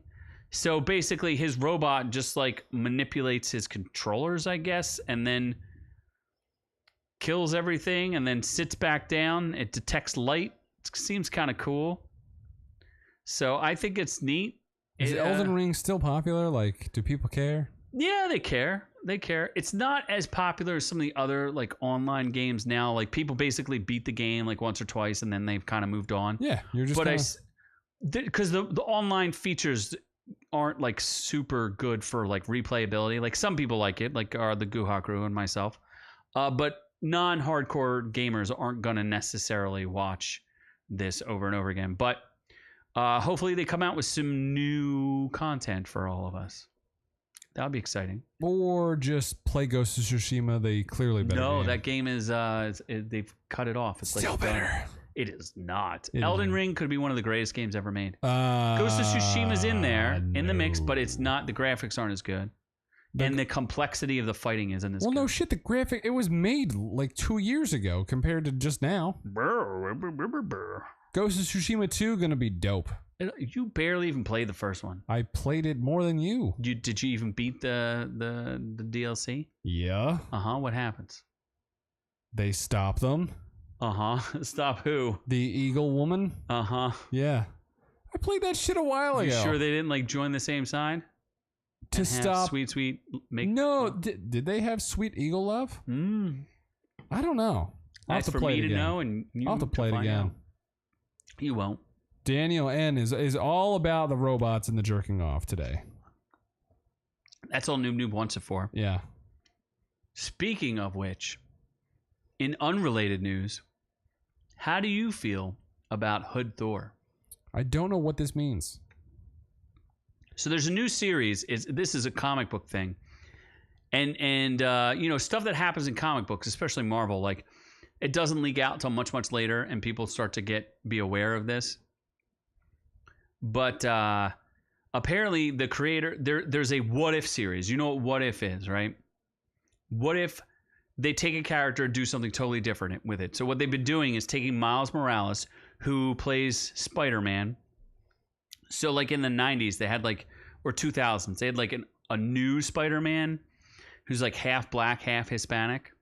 So basically his robot just like manipulates his controllers, I guess, and then kills everything and then sits back down. It detects light. It seems kind of cool. So I think it's neat. Is Elden Ring still popular? Like, do people care? Yeah, they care. They care. It's not as popular as some of the other like online games now. Like, people basically beat the game like once or twice and then they've kind of moved on. Yeah, you're just. But because the online features aren't like super good for like replayability. Like, some people like it, like are the Goo-Ha crew and myself. But non-hardcore gamers aren't gonna necessarily watch this over and over again. But hopefully they come out with some new content for all of us. That'll be exciting. Or just play Ghost of Tsushima, the clearly better game. That game is they've cut it off. It's still like better. It is not. Elden Ring could be one of the greatest games ever made. Ghost of Tsushima's in there, in the mix, but it's not. The graphics aren't as good. And the complexity of the fighting isn't as good. Well, no shit. The graphic, it was made like 2 years ago compared to just now. Ghost of Tsushima 2 gonna be dope. You barely even played the first one. I played it more than you. Did you even beat the DLC? Yeah. What happens? They stop them. Stop who? The Eagle Woman. Yeah. I played that shit a while ago. You sure they didn't like join the same side? To stop sweet make no did they have sweet eagle love? I don't know. I'll have to play it again. Know and I'll have to play it again. Out. You won't. Daniel N is all about the robots and the jerking off today. That's all Noob Noob wants it for. Yeah. Speaking of which, in unrelated news, how do you feel about Hood Thor? I don't know what this means. So there's a new series. This is a comic book thing, and you know, stuff that happens in comic books, especially Marvel, like it doesn't leak out until much later, and people start to be aware of this. But apparently, the creator there's a What If series. You know what What If is, right? What if they take a character and do something totally different with it? So what they've been doing is taking Miles Morales, who plays Spider-Man. So like in the 90s, they had like, or 2000s, they had like a new Spider-Man who's like half black, half Hispanic.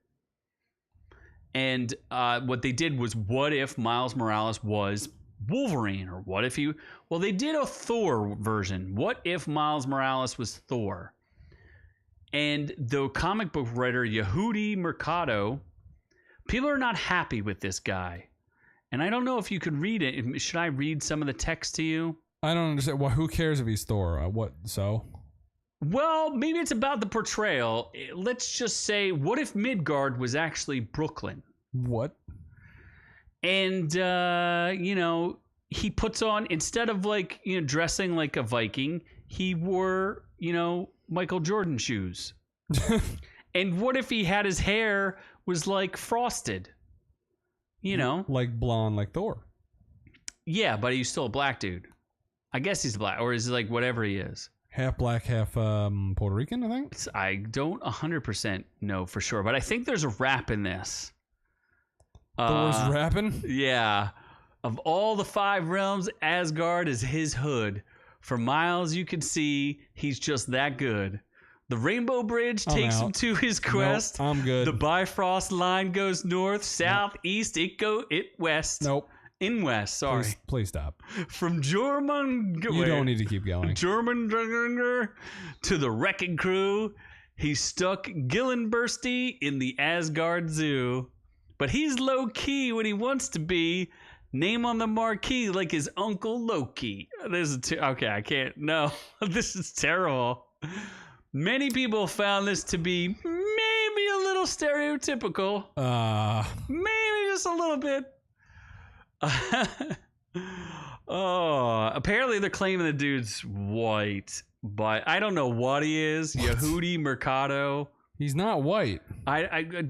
And what they did was, what if Miles Morales was Wolverine? Or what if well, they did a Thor version. What if Miles Morales was Thor? And the comic book writer, Yehudi Mercado, people are not happy with this guy. And I don't know if you could read it. Should I read some of the text to you? I don't understand. Well, who cares if he's Thor? Well, maybe it's about the portrayal. Let's just say, what if Midgard was actually Brooklyn? What? And, he puts on, instead of like, dressing like a Viking, he wore, Michael Jordan shoes. And what if he had his hair was like frosted? Like blonde, like Thor. Yeah, but he's still a black dude. I guess he's black, or is he like whatever he is? Half black, half Puerto Rican, I think. I don't 100% know for sure, but I think there's a rap in this. Thor's rapping? Yeah. Of all the 5 realms, Asgard is his hood. For miles you can see, he's just that good. The Rainbow Bridge takes him to his quest. Nope, I'm good. The Bifrost line goes north, south, east, it west. Nope. In west, sorry. Please stop. From German... You don't need to keep going. German to the Wrecking Crew, he's stuck Gillenbursty in the Asgard Zoo. But he's low-key when he wants to be. Name on the marquee like his Uncle Loki. Okay, I can't. No, this is terrible. Many people found this to be maybe a little stereotypical. Maybe just a little bit. Apparently they're claiming the dude's white, but I don't know what he is. What? Yehudi Mercado. He's not white.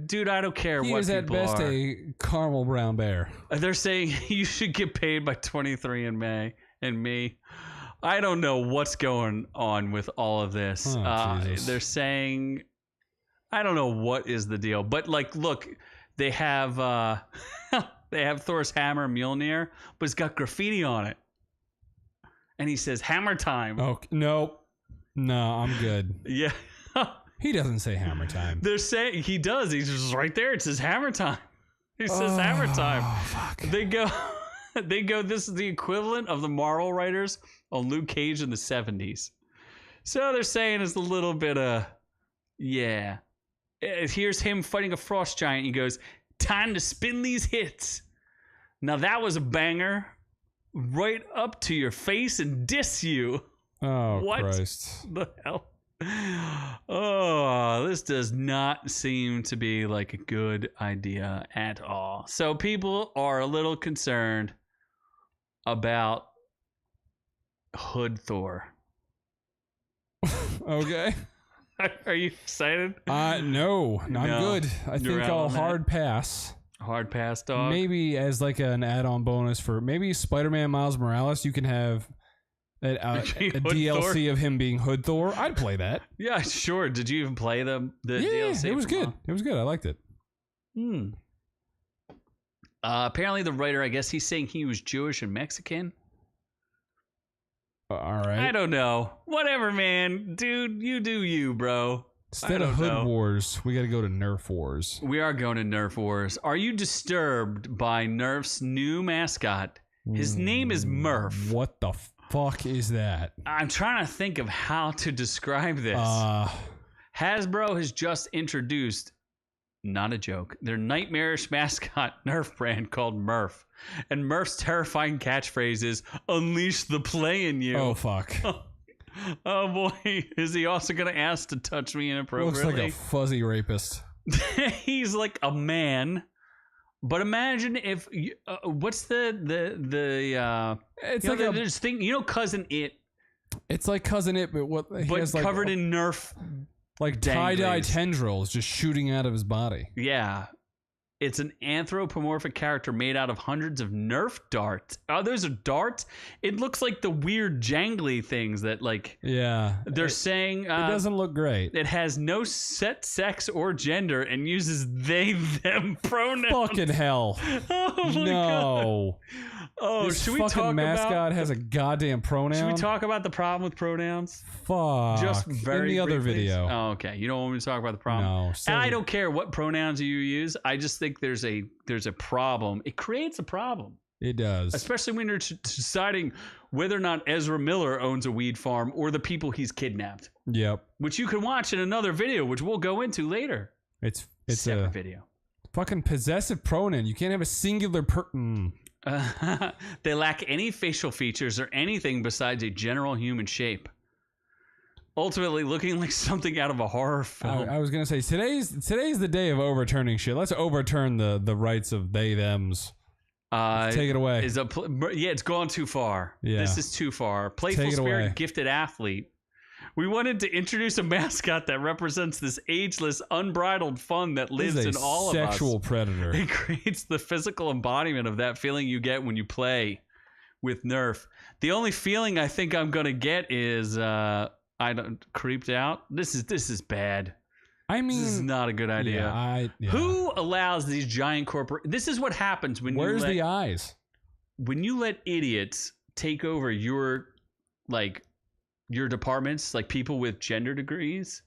Dude, I don't care what people are. He is at best a caramel brown bear. They're saying you should get paid by 23andMe and me. I don't know what's going on with all of this. They're saying, I don't know what is the deal, but like, look, they have Thor's hammer Mjolnir, but it's got graffiti on it, and he says "Hammer time." Oh no, I'm good. Yeah. He doesn't say hammer time. They're saying he does. He's just right there. It says hammer time. He says hammer time. Fuck. They go. This is the equivalent of the Marvel writers on Luke Cage in the 70s. So they're saying it's a little bit yeah. Here's him fighting a frost giant. He goes, "Time to spin these hits." Now that was a banger. Right up to your face and diss you. Oh, what Christ. the hell? Oh, this does not seem to be like a good idea at all. So people are a little concerned about Hood Thor. Okay. Are you excited? No, I'm good. I think I'll hard pass. Hard pass, dog. Maybe as like an add-on bonus for maybe Spider-Man Miles Morales, you can have a DLC of him being Hood Thor. I'd play that. Yeah, sure. Did you even play the DLC? Yeah, it was good. It was good. I liked it. Apparently the writer, I guess he's saying he was Jewish and Mexican. All right. I don't know. Whatever, man. Dude, you do you, bro. Instead of Hood Wars, we got to go to Nerf Wars. We are going to Nerf Wars. Are you disturbed by Nerf's new mascot? His name is Murph. What the fuck is that? I'm trying to think of how to describe this. Hasbro has just introduced, not a joke, their nightmarish mascot Nerf brand called Murph. And Murph's terrifying catchphrase is, "Unleash the play in you." Oh, fuck. Oh, boy. Is he also going to ask to touch me inappropriately? Looks like a fuzzy rapist. He's like a man. But imagine if what's the it's like this thing, Cousin It. It's like Cousin It, but what he has covered in Nerf, like tie-dye tendrils just shooting out of his body. Yeah, It's an anthropomorphic character made out of hundreds of Nerf darts. Oh, those are darts? It looks like the weird jangly things that, like... Yeah. They're saying... it doesn't look great. It has no set sex or gender and uses they, them pronouns. Fucking hell. Oh, my no. God. Oh, this should we fucking talk mascot about... has a goddamn pronoun? Should we talk about the problem with pronouns? Fuck. Just very in the other briefly? video. Oh, okay. You don't want me to talk about the problem? No. And I don't care what pronouns you use. I just think there's a problem. It creates a problem. It does. Especially when you're deciding whether or not Ezra Miller owns a weed farm or the people he's kidnapped. Yep. Which you can watch in another video, which we'll go into later. It's separate a video. Fucking possessive pronoun. You can't have a singular They lack any facial features or anything besides a general human shape. Ultimately, looking like something out of a horror film. I was gonna say today's the day of overturning shit. Let's overturn the rights of they thems. Take it away. It's gone too far. Yeah. This is too far. Playful spirit, gifted athlete. We wanted to introduce a mascot that represents this ageless, unbridled fun that lives in all of us. Sexual predator. It creates the physical embodiment of that feeling you get when you play with Nerf. The only feeling I think I'm gonna get is creeped out. This is bad. I mean, this is not a good idea. Yeah, Who allows these giant This is what happens when Where's the eyes? When you let idiots take over your departments, like people with gender degrees.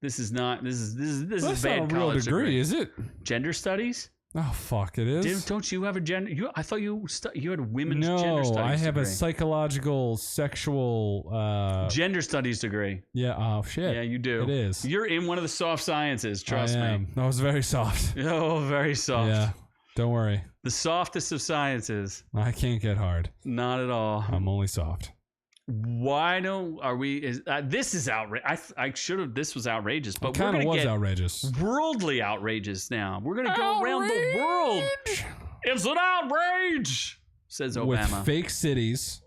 This is bad. That's not a real degree, is it? Gender studies? Oh fuck, it is. Don't you have a gender? I thought you had women's gender studies. No, I have degree. a psychological, sexual, gender studies degree. Yeah. Oh shit. Yeah, you do. It is. You're in one of the soft sciences. Trust me. That was very soft. Oh, very soft. Yeah. Don't worry. The softest of sciences. I can't get hard. Not at all. I'm only soft. Why don't are we? This is outrageous. I should have. This was outrageous, but it kind of was outrageous. Worldly outrageous. Now we're gonna go around the world. It's an outrage, says Obama. With fake cities.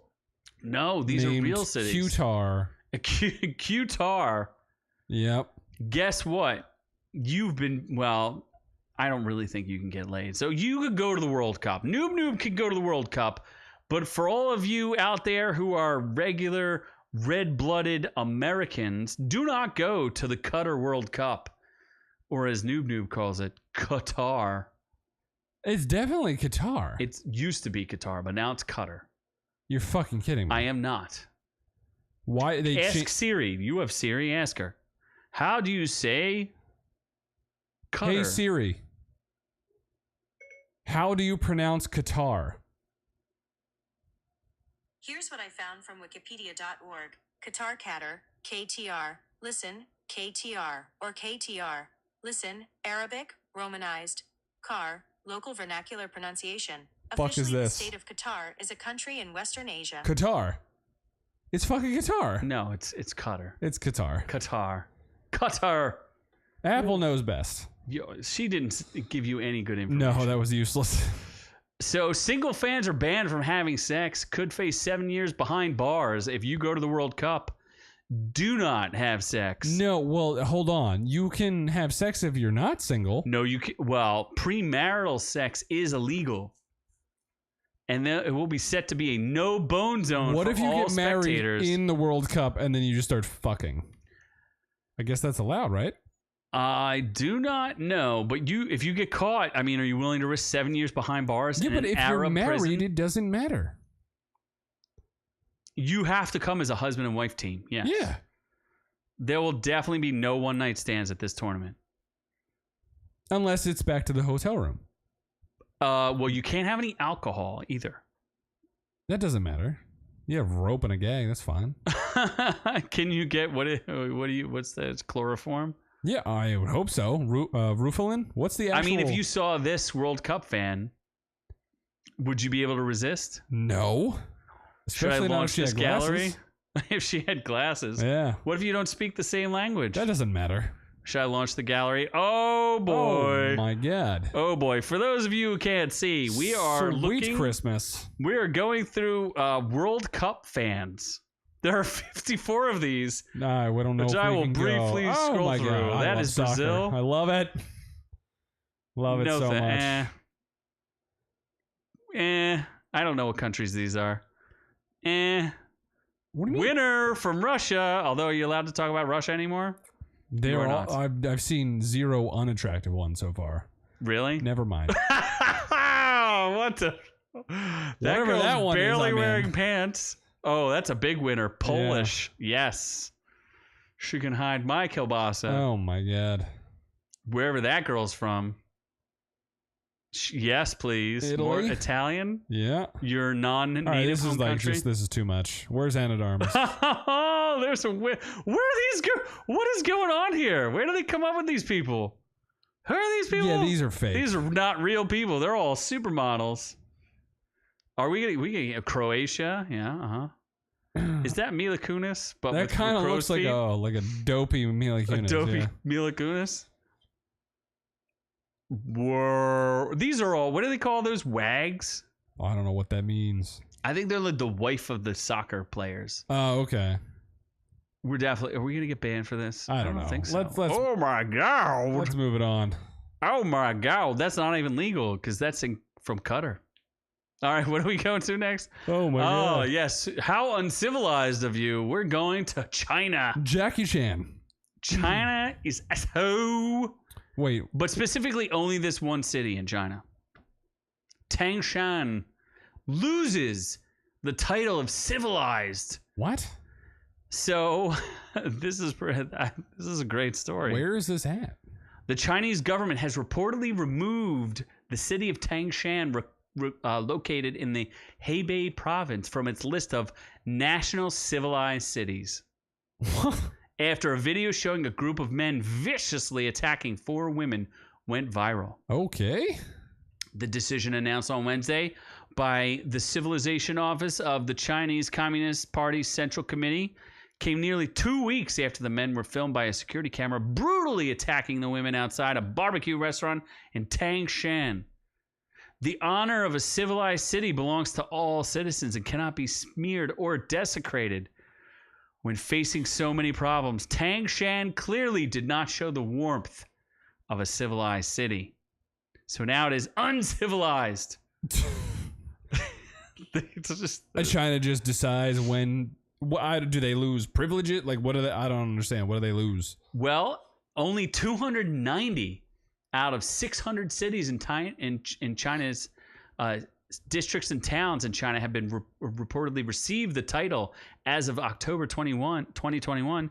No, these are real cities. Qatar. Qatar. Yep. Guess what? You've been I don't really think you can get laid. So you could go to the World Cup. Noob Noob could go to the World Cup. But for all of you out there who are regular red-blooded Americans, do not go to the Qatar World Cup. Or as Noob Noob calls it, Qatar. It's definitely Qatar. It used to be Qatar, but now it's Qatar. You're fucking kidding me. I am not. Why they ask Siri. You have Siri. Ask her. How do you say Qatar? Hey Siri. How do you pronounce Qatar? Here's what I found from wikipedia.org. Qatar, Qatar, KTR, listen, KTR, or KTR, listen, Arabic, Romanized, Car, local vernacular pronunciation. Fuck is this? The state of Qatar is a country in Western Asia. Qatar. It's fucking Qatar. No, it's Qatar. It's Qatar. Qatar. Apple knows best. She didn't give you any good information. No, that was useless. So single fans are banned from having sex, could face 7 years behind bars if you go to the World Cup. Do not have sex. No, well, hold on. You can have sex if you're not single. No, you can. Well, premarital sex is illegal. And then it will be set to be a no-bone zone what for if you all get married spectators. in the World Cup and then you just start fucking? I guess that's allowed, right? I do not know, but if you get caught, I mean, are you willing to risk 7 years behind bars? Yeah, in but an if Arab you're married, prison? it doesn't matter. You have to come as a husband and wife team. Yes. Yeah. There will definitely be no one-night stands at this tournament. Unless it's back to the hotel room. Well, you can't have any alcohol either. That doesn't matter. You have rope and a gag. That's fine. Can you get what's that? It's chloroform? Yeah, I would hope so. Rufalin? What's the actual... I mean, if you saw this World Cup fan, would you be able to resist? No. Especially Should I launch this gallery? Glasses. If she had glasses. Yeah. What if you don't speak the same language? That doesn't matter. Should I launch the gallery? Oh, boy. Oh, my God. Oh, boy. For those of you who can't see, we are Sweet Christmas. We are going through World Cup fans. There are 54 of these. Nah, we don't know. Which if I we will can briefly go. scroll oh my through. God. That is soccer. Brazil. I love it. Love it so much. I don't know what countries these are. What do you mean? Winner from Russia. Although, are you allowed to talk about Russia anymore? They're all, I've seen 0 unattractive ones so far. Really? Never mind. What the? That girl's that one barely is, wearing pants. Oh, that's a big winner. Polish. Yeah. Yes. She can hide my kielbasa. Oh my god. Wherever that girl's from. Yes, please. Italy? More Italian? Yeah. Your non-native All right, this home is like country? this is too much. Where's Anna de Armas? Oh, there's a where are these what is going on here? Where do they come up with these people? Who are these people? Yeah, these are fake. These are not real people. They're all supermodels. Are we getting Croatia? Yeah, Is that Mila Kunis? But that kind of looks like a dopey Mila Kunis. A dopey yeah. Mila Kunis. Whoa. These are all, what do they call those? Wags? I don't know what that means. I think they're like the wife of the soccer players. Oh, okay. Are we going to get banned for this? I don't know. think so. Let's Oh my God. let's move it on. Oh my God. That's not even legal because that's from Qatar. All right. What are we going to next? Oh my god. Oh, yes. How uncivilized of you. We're going to China. Jackie Chan. China is so... Wait. But specifically only this one city in China. Tangshan loses the title of civilized. What? So this is a great story. Where is this at? The Chinese government has reportedly removed the city of Tangshan, located in the Hebei province, from its list of national civilized cities. After a video showing a group of men viciously attacking 4 women went viral. Okay. The decision announced on Wednesday by the Civilization Office of the Chinese Communist Party's Central Committee came nearly 2 weeks after the men were filmed by a security camera brutally attacking the women outside a barbecue restaurant in Tangshan. The honor of a civilized city belongs to all citizens and cannot be smeared or desecrated. When facing so many problems, Tangshan clearly did not show the warmth of a civilized city. So now it is uncivilized. China just decides when. Do they lose privilege? Like, what do they? I don't understand. What do they lose? Well, only 290 out of 600 cities in China's districts and towns in China have been reportedly received the title as of October 2021,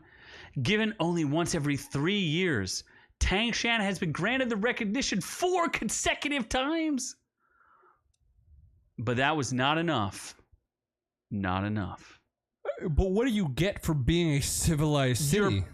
given only once every 3 years. Tangshan has been granted the recognition 4 consecutive times. But that was not enough. Not enough. But what do you get for being a civilized city?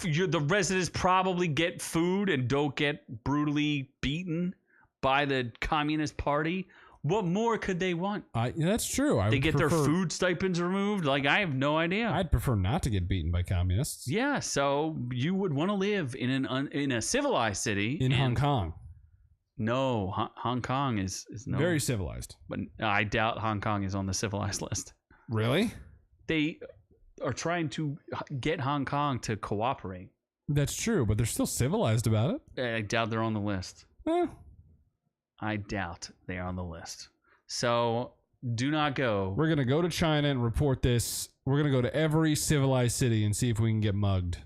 The residents probably get food and don't get brutally beaten by the Communist Party. What more could they want? That's true. They get their food stipends removed. Like, I have no idea. I'd prefer not to get beaten by communists. Yeah, so you would want to live in a civilized city in Hong Kong. No, Hong Kong is no, very civilized. But I doubt Hong Kong is on the civilized list. Really? They are trying to get Hong Kong to cooperate. That's true, but they're still civilized about it. I doubt they're on the list. I doubt they are on the list. So do not go. We're going to go to China and report this. We're going to go to every civilized city and see if we can get mugged.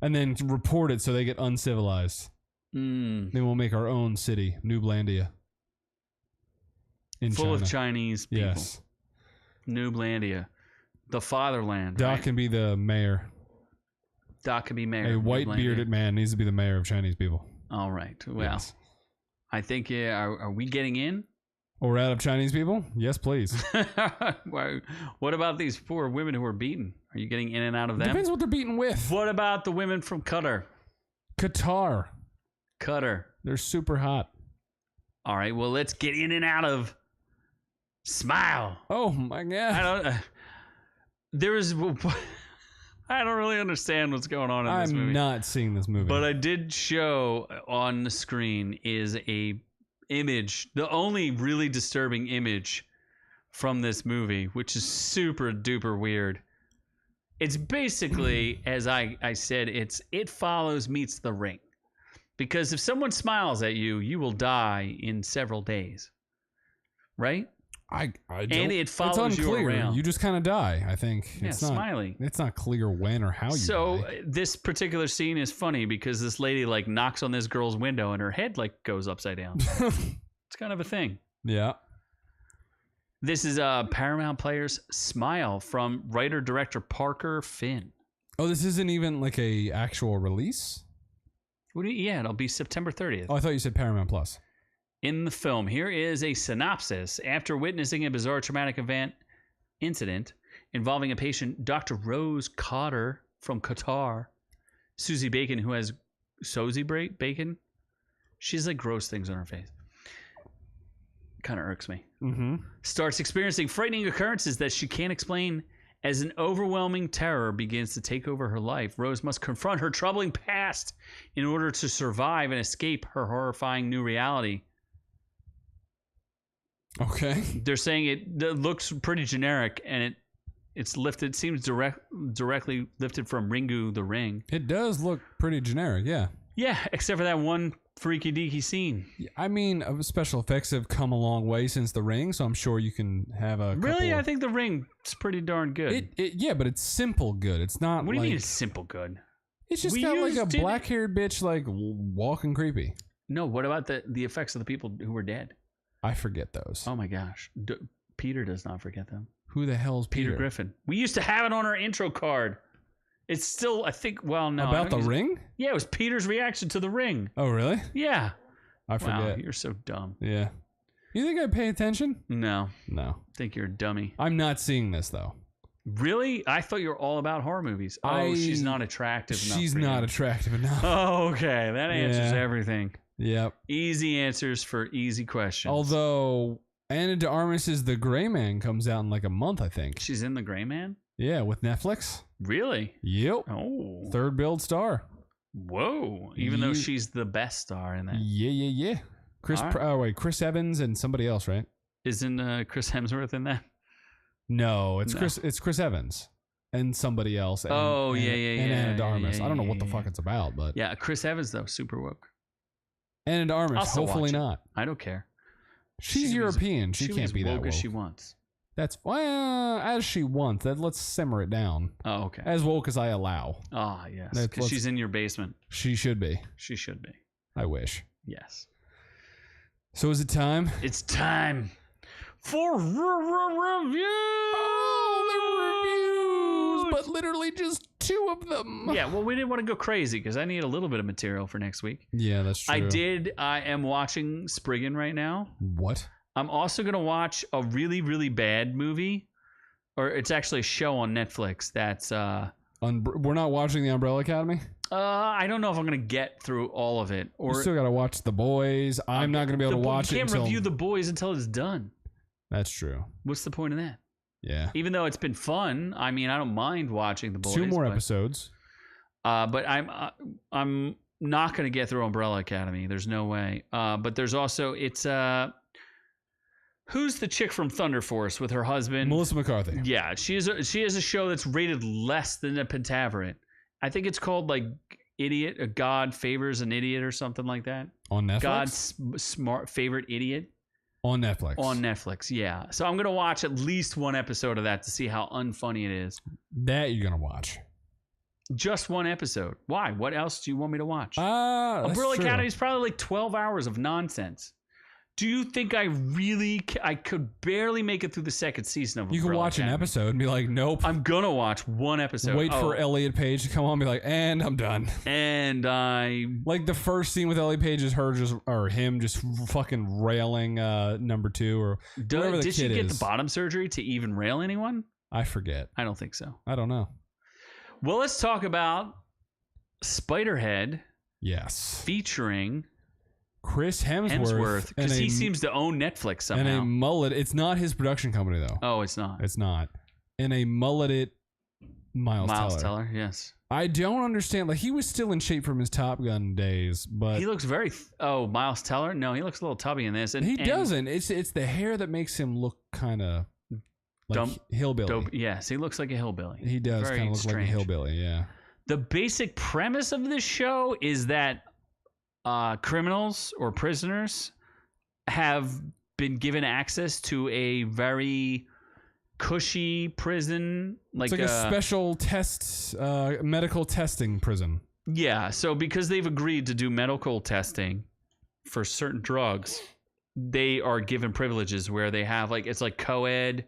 And then report it so they get uncivilized. Then we'll make our own city, Nooblandia. Full of Chinese people. Yes. Nooblandia. The fatherland. Doc right? can be the mayor. Doc can be mayor. A white bearded man needs to be the mayor of Chinese people. All right. Well, yes. I think, are we getting in? Or out of Chinese people? Yes, please. What about these poor women who are beaten? Are you getting in and out of them? Depends what they're beaten with. What about the women from Qatar? Qatar. They're super hot. All right. Well, let's get in and out of Smile. Oh, my God. I don't really understand what's going on in this movie. I'm not seeing this movie. But I did show on the screen is a image, the only really disturbing image from this movie, which is super duper weird. It's basically, as I said, It Follows meets The Ring. Because if someone smiles at you, you will die in several days. Right? I don't, and it follows it's unclear. you around. You just kind of die, I think. Yeah, it's not, smiley. It's not clear when or how you die. This particular scene is funny because this lady like knocks on this girl's window and her head like goes upside down. It's kind of a thing. Yeah. This is Paramount Players Smile from writer-director Parker Finn. Oh, this isn't even like a actual release? Yeah, it'll be September 30th. Oh, I thought you said Paramount Plus. In the film, here is a synopsis. After witnessing a bizarre traumatic incident involving a patient, Dr. Rose Qater from Qatar, Susie Bacon, who has Bacon, she's like gross things on her face. Kind of irks me. Mm-hmm. Starts experiencing frightening occurrences that she can't explain. As an overwhelming terror begins to take over her life, Rose must confront her troubling past in order to survive and escape her horrifying new reality. Okay. They're saying it looks pretty generic, and it's lifted. Seems directly lifted from Ringu the Ring. It does look pretty generic, yeah. Yeah, except for that one freaky deaky scene. I mean, special effects have come a long way since the Ring, so I'm sure you can have a. Really, I think the Ring's pretty darn good. Yeah, but it's simple good. It's not. What do you mean it's simple good? It's just got like a black-haired bitch like walking creepy. No, what about the effects of the people who were dead? I forget those. Oh my gosh. Peter does not forget them. Who the hell's Peter? Griffin. We used to have it on our intro card. It's still, I think, well, no. About the Ring? Yeah, it was Peter's reaction to the Ring. Oh, really? Yeah. I forget. Wow, you're so dumb. Yeah. You think I pay attention? No. No. I think you're a dummy. I'm not seeing this, though. Really? I thought you were all about horror movies. Oh, she's not attractive enough. She's not attractive enough. Oh, okay. That answers everything. Yep. Easy answers for easy questions. Although Ana de Armas's The Gray Man comes out in like a month, I think. She's in The Gray Man? Yeah, with Netflix. Really? Yep. Oh. Third build star. Whoa. Even though she's the best star in that. Yeah. Chris Evans and somebody else, right? Isn't Chris Hemsworth in that? No, it's Chris Evans and somebody else. And, and Ana de Armas. I don't know what the fuck it's about, but yeah, Chris Evans though, super woke. Ana de Armas, hopefully not. I don't care. She's European. She can't be that woke. As she wants. That's as she wants. Let's simmer it down. Oh, okay. As woke as I allow. Ah, yes. Because she's in your basement. She should be. She should be. I wish. Yes. So is it time? It's time for reviews. Oh, the reviews, but literally just 2 of them. Yeah, well, we didn't want to go crazy because I need a little bit of material for next week. Yeah, that's true. I am watching Spriggan right now. What? I'm also going to watch a really, really bad movie, or it's actually a show on Netflix that's... We're not watching The Umbrella Academy? I don't know if I'm going to get through all of it. Or you still got to watch The Boys. I'm not going to be able to watch it until... You can't review The Boys until it's done. That's true. What's the point of that? Yeah. Even though it's been fun, I mean, I don't mind watching The Boys. 2 more episodes. But I'm not going to get through Umbrella Academy. There's no way. But there's also who's the chick from Thunder Force with her husband? Melissa McCarthy. Yeah, she has a show that's rated less than a Pentaverate. I think it's called like Idiot. A God Favors an Idiot or something like that. On Netflix. God's smart favorite idiot. On Netflix. On Netflix, yeah. So I'm gonna watch at least 1 episode of that to see how unfunny it is. That you're gonna watch. Just 1 episode. Why? What else do you want me to watch? Umbrella Academy is probably like 12 hours of nonsense. Do you think I could barely make it through the 2nd season of Umbrella You can watch Academy? an episode and be like, nope. I'm gonna watch 1 episode. Wait for Elliot Page to come on and be like, and I'm done. And like the first scene with Elliot Page is him just fucking railing number 2 or whatever the did she kid get is. the bottom surgery to even rail anyone? I forget. I don't think so. I don't know. Well, let's talk about Spiderhead. Yes. Featuring Chris Hemsworth because he seems to own Netflix somehow. And a mullet. It's not his production company though. Oh, it's not. It's not. And a mulleted Miles Teller, yes. I don't understand. Like he was still in shape from his Top Gun days, but he looks very. Miles Teller? No, he looks a little tubby in this. And doesn't. It's the hair that makes him look kind of like hillbilly. Dope. Yes, he looks like a hillbilly. He does kind of look like a hillbilly. Yeah. The basic premise of this show is that criminals or prisoners have been given access to a very cushy prison. It's like a special test, medical testing prison. Yeah, so because they've agreed to do medical testing for certain drugs, they are given privileges where they have it's like co-ed,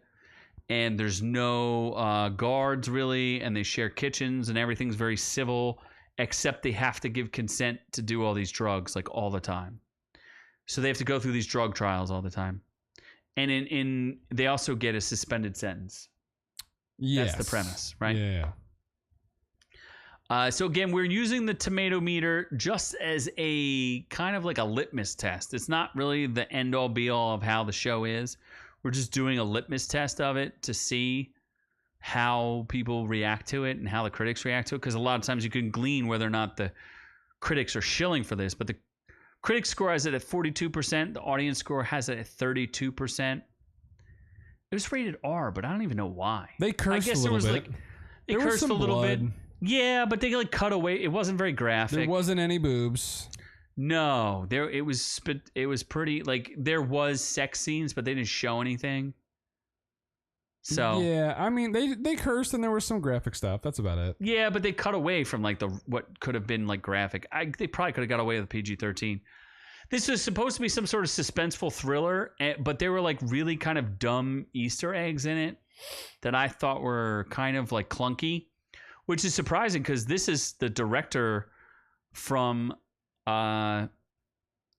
and there's no guards really, and they share kitchens, and everything's very civil, except they have to give consent to do all these drugs all the time. So they have to go through these drug trials all the time. And in they also get a suspended sentence. Yes. That's the premise, right? Yeah. So again, we're using the tomato meter just as a kind of like a litmus test. It's not really the end-all be-all of how the show is. We're just doing a litmus test of it to see how people react to it and how the critics react to it. Because a lot of times you can glean whether or not the critics are shilling for this. But the critic score has it at 42%. The audience score has it at 32%. It was rated R, but I don't even know why. They cursed a little bit. They cursed a little bit. Yeah, but they cut away. It wasn't very graphic. There wasn't any boobs. No, it was pretty. There was sex scenes, but they didn't show anything. So yeah, I mean they cursed and there was some graphic stuff. That's about it. Yeah, but they cut away from what could have been graphic. They probably could have got away with PG-13. This was supposed to be some sort of suspenseful thriller, but there were really kind of dumb Easter eggs in it that I thought were kind of clunky. Which is surprising because this is the director from Top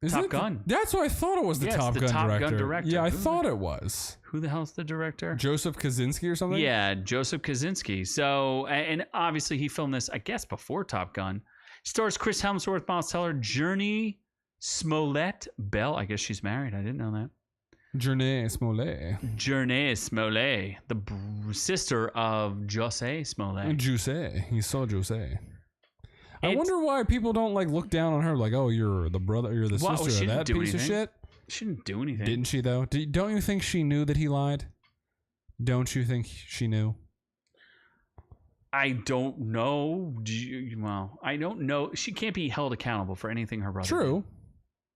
Gun. That's what I thought it was. The Top Gun director. Yeah, I thought it was. Who the hell's the director? Joseph Kosinski or something? Yeah, Joseph Kosinski. So, and obviously he filmed this, I guess, before Top Gun. Stars Chris Hemsworth, Miles Teller, Journey Smollett Bell. I guess she's married. I didn't know that. Journey Smollett, the sister of José Smollett. José, he saw José. I wonder why people don't look down on her oh, you're the brother, you're the sister of that piece of shit. She didn't do anything. Didn't she though? Don't you think she knew that he lied? Don't you think she knew? I don't know. I don't know. She can't be held accountable for anything her brother True. did.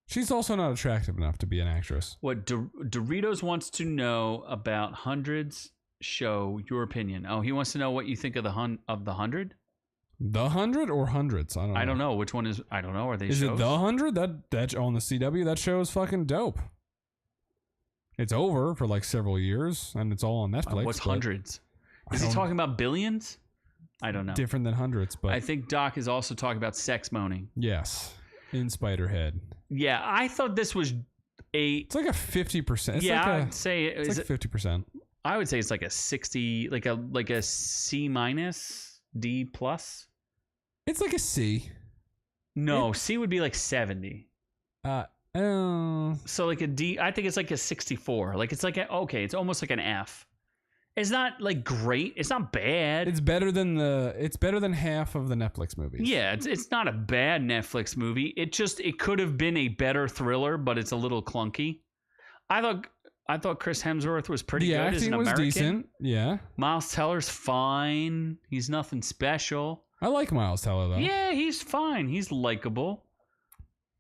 She's also not attractive enough to be an actress. What Doritos wants to know about Hundreds show, your opinion. Oh, he wants to know what you think of the 100? The 100 or Hundreds? I don't know. I don't know. Which one is, I don't know. Are they Is shows? it The 100? That on the CW, that show is fucking dope. It's over for several years, and it's all on Netflix. What's Hundreds? Is he talking about billions? I don't know. Different than Hundreds, but... I think Doc is also talking about sex moaning. Yes. In Spiderhead. Yeah, I thought this was It's like a 50%. I'd say it's 50%. I would say it's like a 60, like a C minus, D plus. It's like a C. No, C would be 70. So a D. I think it's a 64. It's it's almost like an F. It's not great. It's not bad. It's better than half of the Netflix movies. Yeah, it's not a bad Netflix movie. It could have been a better thriller, but it's a little clunky. I thought Chris Hemsworth was pretty good as an American. The acting was decent. Yeah. Miles Teller's fine. He's nothing special. I like Miles Teller though. Yeah, he's fine. He's likable.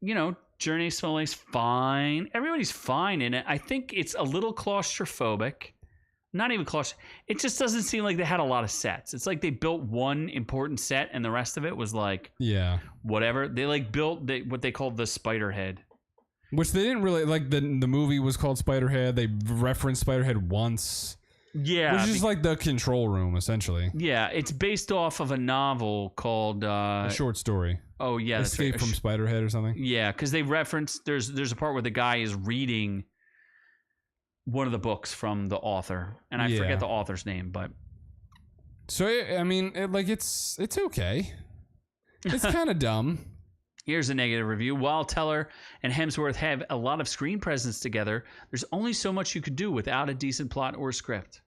Journey Smollett's fine. Everybody's fine in it. I think it's a little claustrophobic. Not even close. It just doesn't seem like they had a lot of sets. It's like they built one important set and the rest of it was whatever. They built what they called the Spiderhead. Which they didn't really the movie was called Spiderhead. They referenced Spiderhead once. Yeah. Which is the control room essentially. Yeah, it's based off of a novel called a short story. Oh yeah, Escape from Spiderhead or something. Yeah, because they referenced there's a part where the guy is reading one of the books from the author, and I forget the author's name, but so I mean, it's okay. It's kind of dumb. Here's a negative review. While Teller and Hemsworth have a lot of screen presence together, there's only so much you could do without a decent plot or script.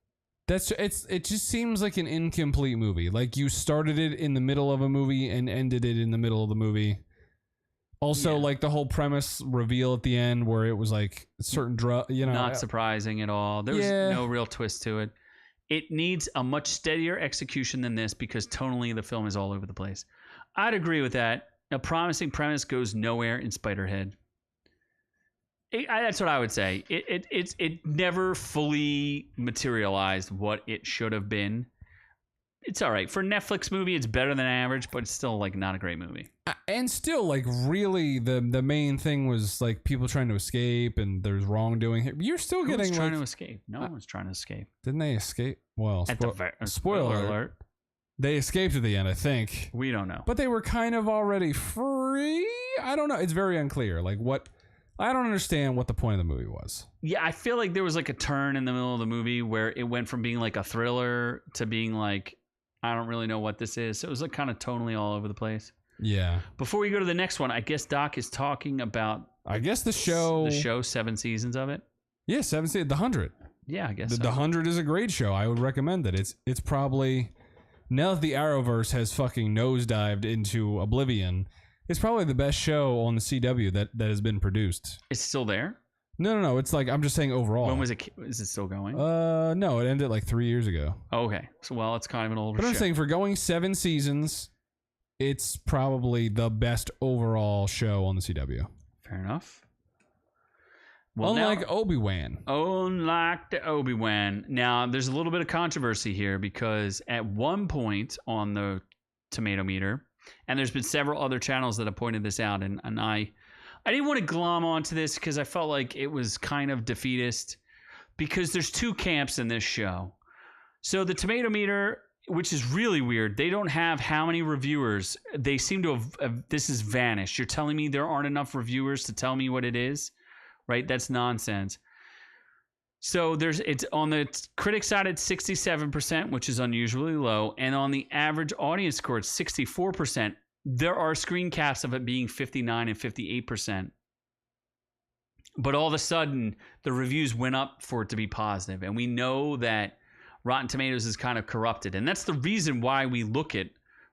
It just seems like an incomplete movie. You started it in the middle of a movie and ended it in the middle of the movie. Also, the whole premise reveal at the end where it was certain drug, Not surprising at all. There was no real twist to it. It needs a much steadier execution than this because tonally the film is all over the place. I'd agree with that. A promising premise goes nowhere in Spiderhead. That's what I would say. It never fully materialized what it should have been. It's all right. For a Netflix movie, it's better than average, but it's still like not a great movie. And still, like, really, the main thing was like people trying to escape and there's wrongdoing here. You're still Who was getting trying like, to escape. No one was trying to escape. Didn't they escape? Well, Spoiler alert. They escaped at the end, I think. We don't know. But they were kind of already free. I don't know. It's very unclear. Like what? I don't understand what the point of the movie was. Yeah, I feel like there was like a turn in the middle of the movie where it went from being like a thriller to being like, I don't really know what this is. So it was like kind of tonally all over the place. Yeah. Before we go to the next one, I guess Doc is talking about the show 7 seasons of it. Yeah, 7 seasons. The 100. Yeah, I guess The 100 is a great show. I would recommend it. It's probably, now that the Arrowverse has fucking nosedived into oblivion, it's probably the best show on the CW that has been produced. It's still there? No. It's like, I'm just saying overall. When was it? Is it still going? No, it ended like 3 years ago. Oh, okay. So, well, it's kind of an older show. But I'm saying for going 7 seasons, it's probably the best overall show on the CW. Fair enough. Well, unlike Obi-Wan. Unlike the Obi-Wan. Now, there's a little bit of controversy here because at one point on the tomato meter, and there's been several other channels that have pointed this out, and I didn't want to glom onto this because I felt like it was kind of defeatist because there's two camps in this show. So the tomato meter, which is really weird, they don't have how many reviewers. They seem to have this has vanished. You're telling me there aren't enough reviewers to tell me what it is? Right? That's nonsense. So it's on the critic side, it's 67%, which is unusually low. And on the average audience score, it's 64%. There are screen caps of it being 59 and 58%. But all of a sudden, the reviews went up for it to be positive. And we know that Rotten Tomatoes is kind of corrupted. And that's the reason why we look at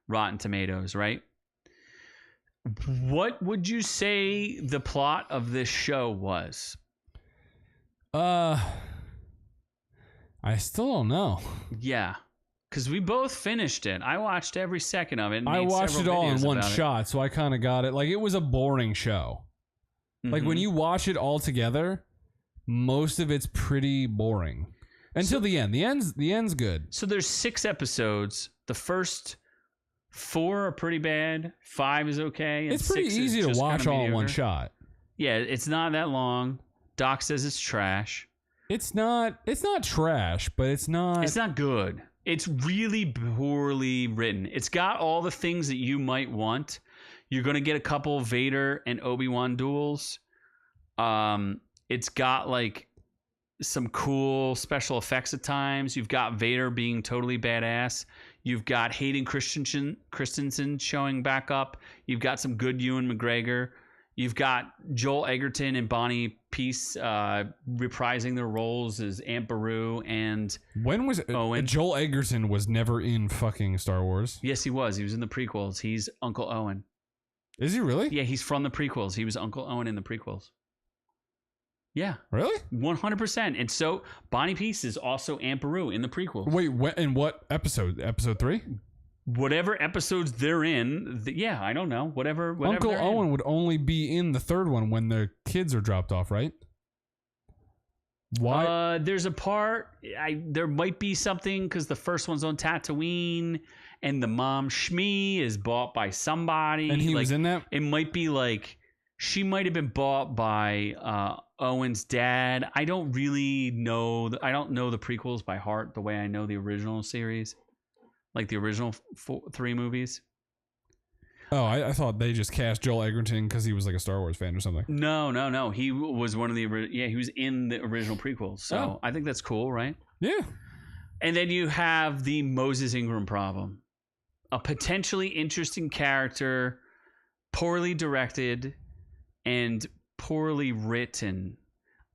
Rotten Tomatoes, right? What would you say the plot of this show was? I still don't know. Yeah. Because we both finished it. I watched every second of it. I watched it all in one shot, so I kind of got it. Like, it was a boring show. Mm-hmm. Like, when you watch it all together, most of it's pretty boring. Until the end. The end's good. So there's 6 episodes. The first 4 are pretty bad. 5 is okay. And it's pretty easy to watch all in one shot. Yeah, it's not that long. Doc says it's trash. It's not trash, but it's not good. It's really poorly written. It's got all the things that you might want. You're going to get a couple Vader and Obi-Wan duels. It's got like some cool special effects at times. You've got Vader being totally badass. You've got Hayden Christensen showing back up. You've got some good Ewan McGregor. You've got Joel Edgerton and Bonnie Peace reprising their roles as Aunt Beru and when was Owen. Joel Edgerton was never in fucking Star Wars. Yes, he was. He was in the prequels. He's Uncle Owen. Is he really? Yeah, he's from the prequels. He was Uncle Owen in the prequels. Yeah. Really? 100%. And so Bonnie Peace is also Aunt Beru in the prequels. Wait, in what episode? Episode 3? Whatever episodes they're in, yeah, I don't know. Whatever Uncle Owen would only be in the third one when the kids are dropped off, right? Why? There's a part. There might be something because the first one's on Tatooine, and the mom Shmi is bought by somebody. And he was in that. It might be like she might have been bought by Owen's dad. I don't really know. I don't know the prequels by heart the way I know the original series. Like the original 3 movies. Oh, I thought they just cast Joel Edgerton because he was like a Star Wars fan or something. No. He was one of the he was in the original prequels. So I think that's cool, right? Yeah. And then you have the Moses Ingram problem. A potentially interesting character, poorly directed and poorly written.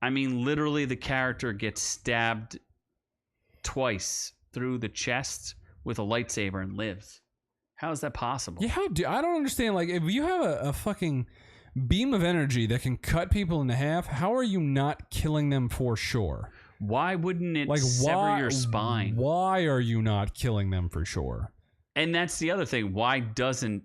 I mean, literally the character gets stabbed twice through the chest with a lightsaber and lives. How is that possible? Yeah, I don't understand. Like, if you have a fucking beam of energy that can cut people in half, how are you not killing them for sure? Why wouldn't it sever your spine? Why are you not killing them for sure? And that's the other thing. Why doesn't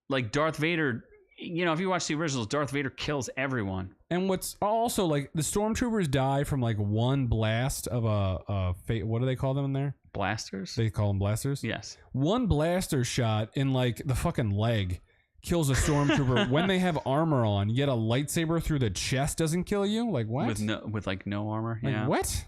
Like Darth Vader, if you watch the originals, Darth Vader kills everyone. And what's also like the stormtroopers die from like one blast of a what do they call them in there? Blasters? They call them blasters? Yes. One blaster shot in like the fucking leg kills a stormtrooper when they have armor on, yet a lightsaber through the chest doesn't kill you? Like what? With like no armor? Like, yeah. What?